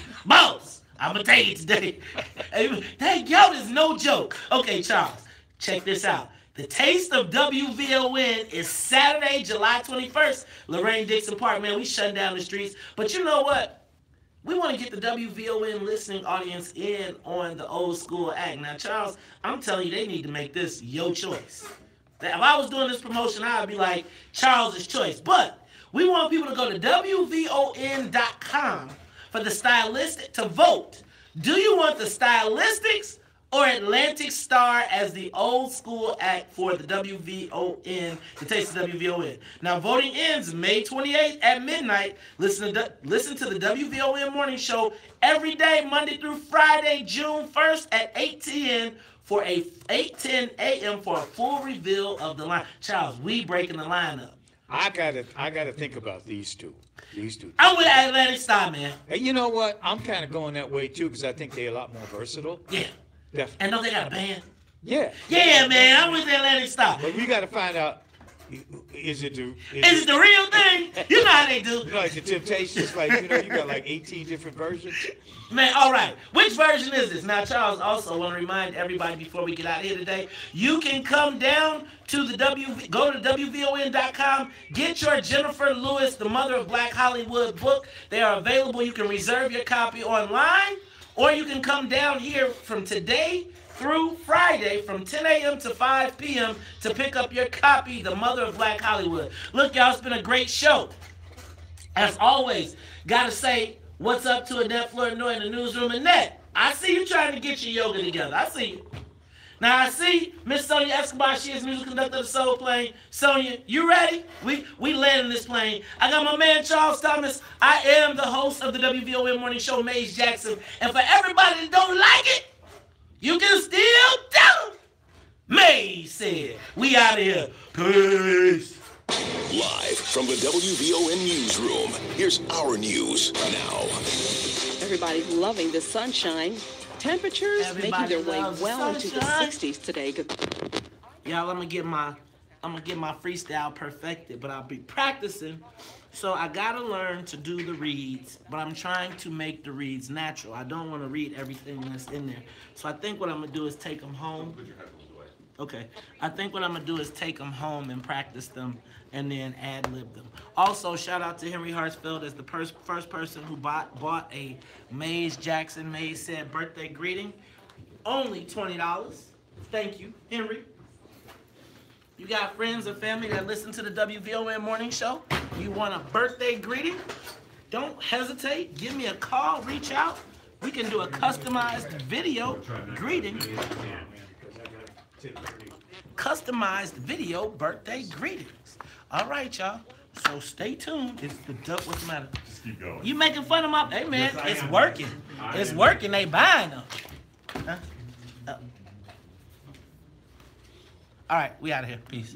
I'm going to tell you today. That gout is no joke. Okay, Charles, check this out. The Taste of WVON is Saturday, July 21st. Lorraine Dixon Park, man, we shutting down the streets. But you know what? We want to get the WVON listening audience in on the old school act. Now, Charles, I'm telling you, they need to make this your choice. If I was doing this promotion, I'd be like, Charles's choice. But we want people to go to WVON.com for the stylistic to vote. Do you want the Stylistics or Atlantic Star as the old school act for the WVON, the Taste of WVON? Now, voting ends May 28th at midnight. Listen to the WVON Morning Show every day, Monday through Friday, June 1st at 8:10 for a 8:10 a.m. for a full reveal of the line. Charles, we breaking the lineup. I gotta think about these two. I'm with Atlantic Star, man. And you know what? I'm kind of going that way too because I think they're a lot more versatile. Yeah. Definitely. And don't they got a band? Yeah. Yeah, man. I'm with the Atlantic Star. But we got to find out. Is it the real thing? You know how they do. You know, like the Temptations, like you got like 18 different versions. Man, all right. Which version is this? Now, Charles, also want to remind everybody before we get out of here today, you can come down to go to WVON.com, get your Jennifer Lewis, the Mother of Black Hollywood book. They are available. You can reserve your copy online, or you can come down here from today through Friday from 10 a.m. to 5 p.m. to pick up your copy, The Mother of Black Hollywood. Look, y'all, it's been a great show. As always, got to say what's up to Annette Flournoy in the newsroom. Annette, I see you trying to get your yoga together. I see you. Now, I see Miss Sonia Escobar. She is music conductor of the Soul Plane. Sonia, you ready? We landing this plane. I got my man, Charles Thomas. I am the host of the WVON Morning Show, Maze Jackson. And for everybody that don't like it, you can still tell them. Maze said, we out of here. Peace. Live from the WVON newsroom, here's our news now. Everybody's loving the sunshine. Temperatures making their way well into the 60s today. Y'all, I'm gonna get my freestyle perfected, but I'll be practicing. So I gotta learn to do the reads, but I'm trying to make the reads natural. I don't want to read everything that's in there. So I think what I'm gonna do is take them home. Okay. I think what I'm gonna do is take them home and practice them and then ad-lib them. Also, shout out to Henry Hartsfield as the first person who bought a Maze Jackson Maze said birthday greeting. Only $20. Thank you, Henry. You got friends or family that listen to the WVON Morning Show? You want a birthday greeting? Don't hesitate. Give me a call. Reach out. We can do a customized video greeting. Customized video birthday greetings. All right, y'all. So stay tuned. It's the what's the matter? Just keep going. You making fun of my? Hey man, Yes, it's am. working. It's working. They buying them. Huh? All right, we out of here. Peace.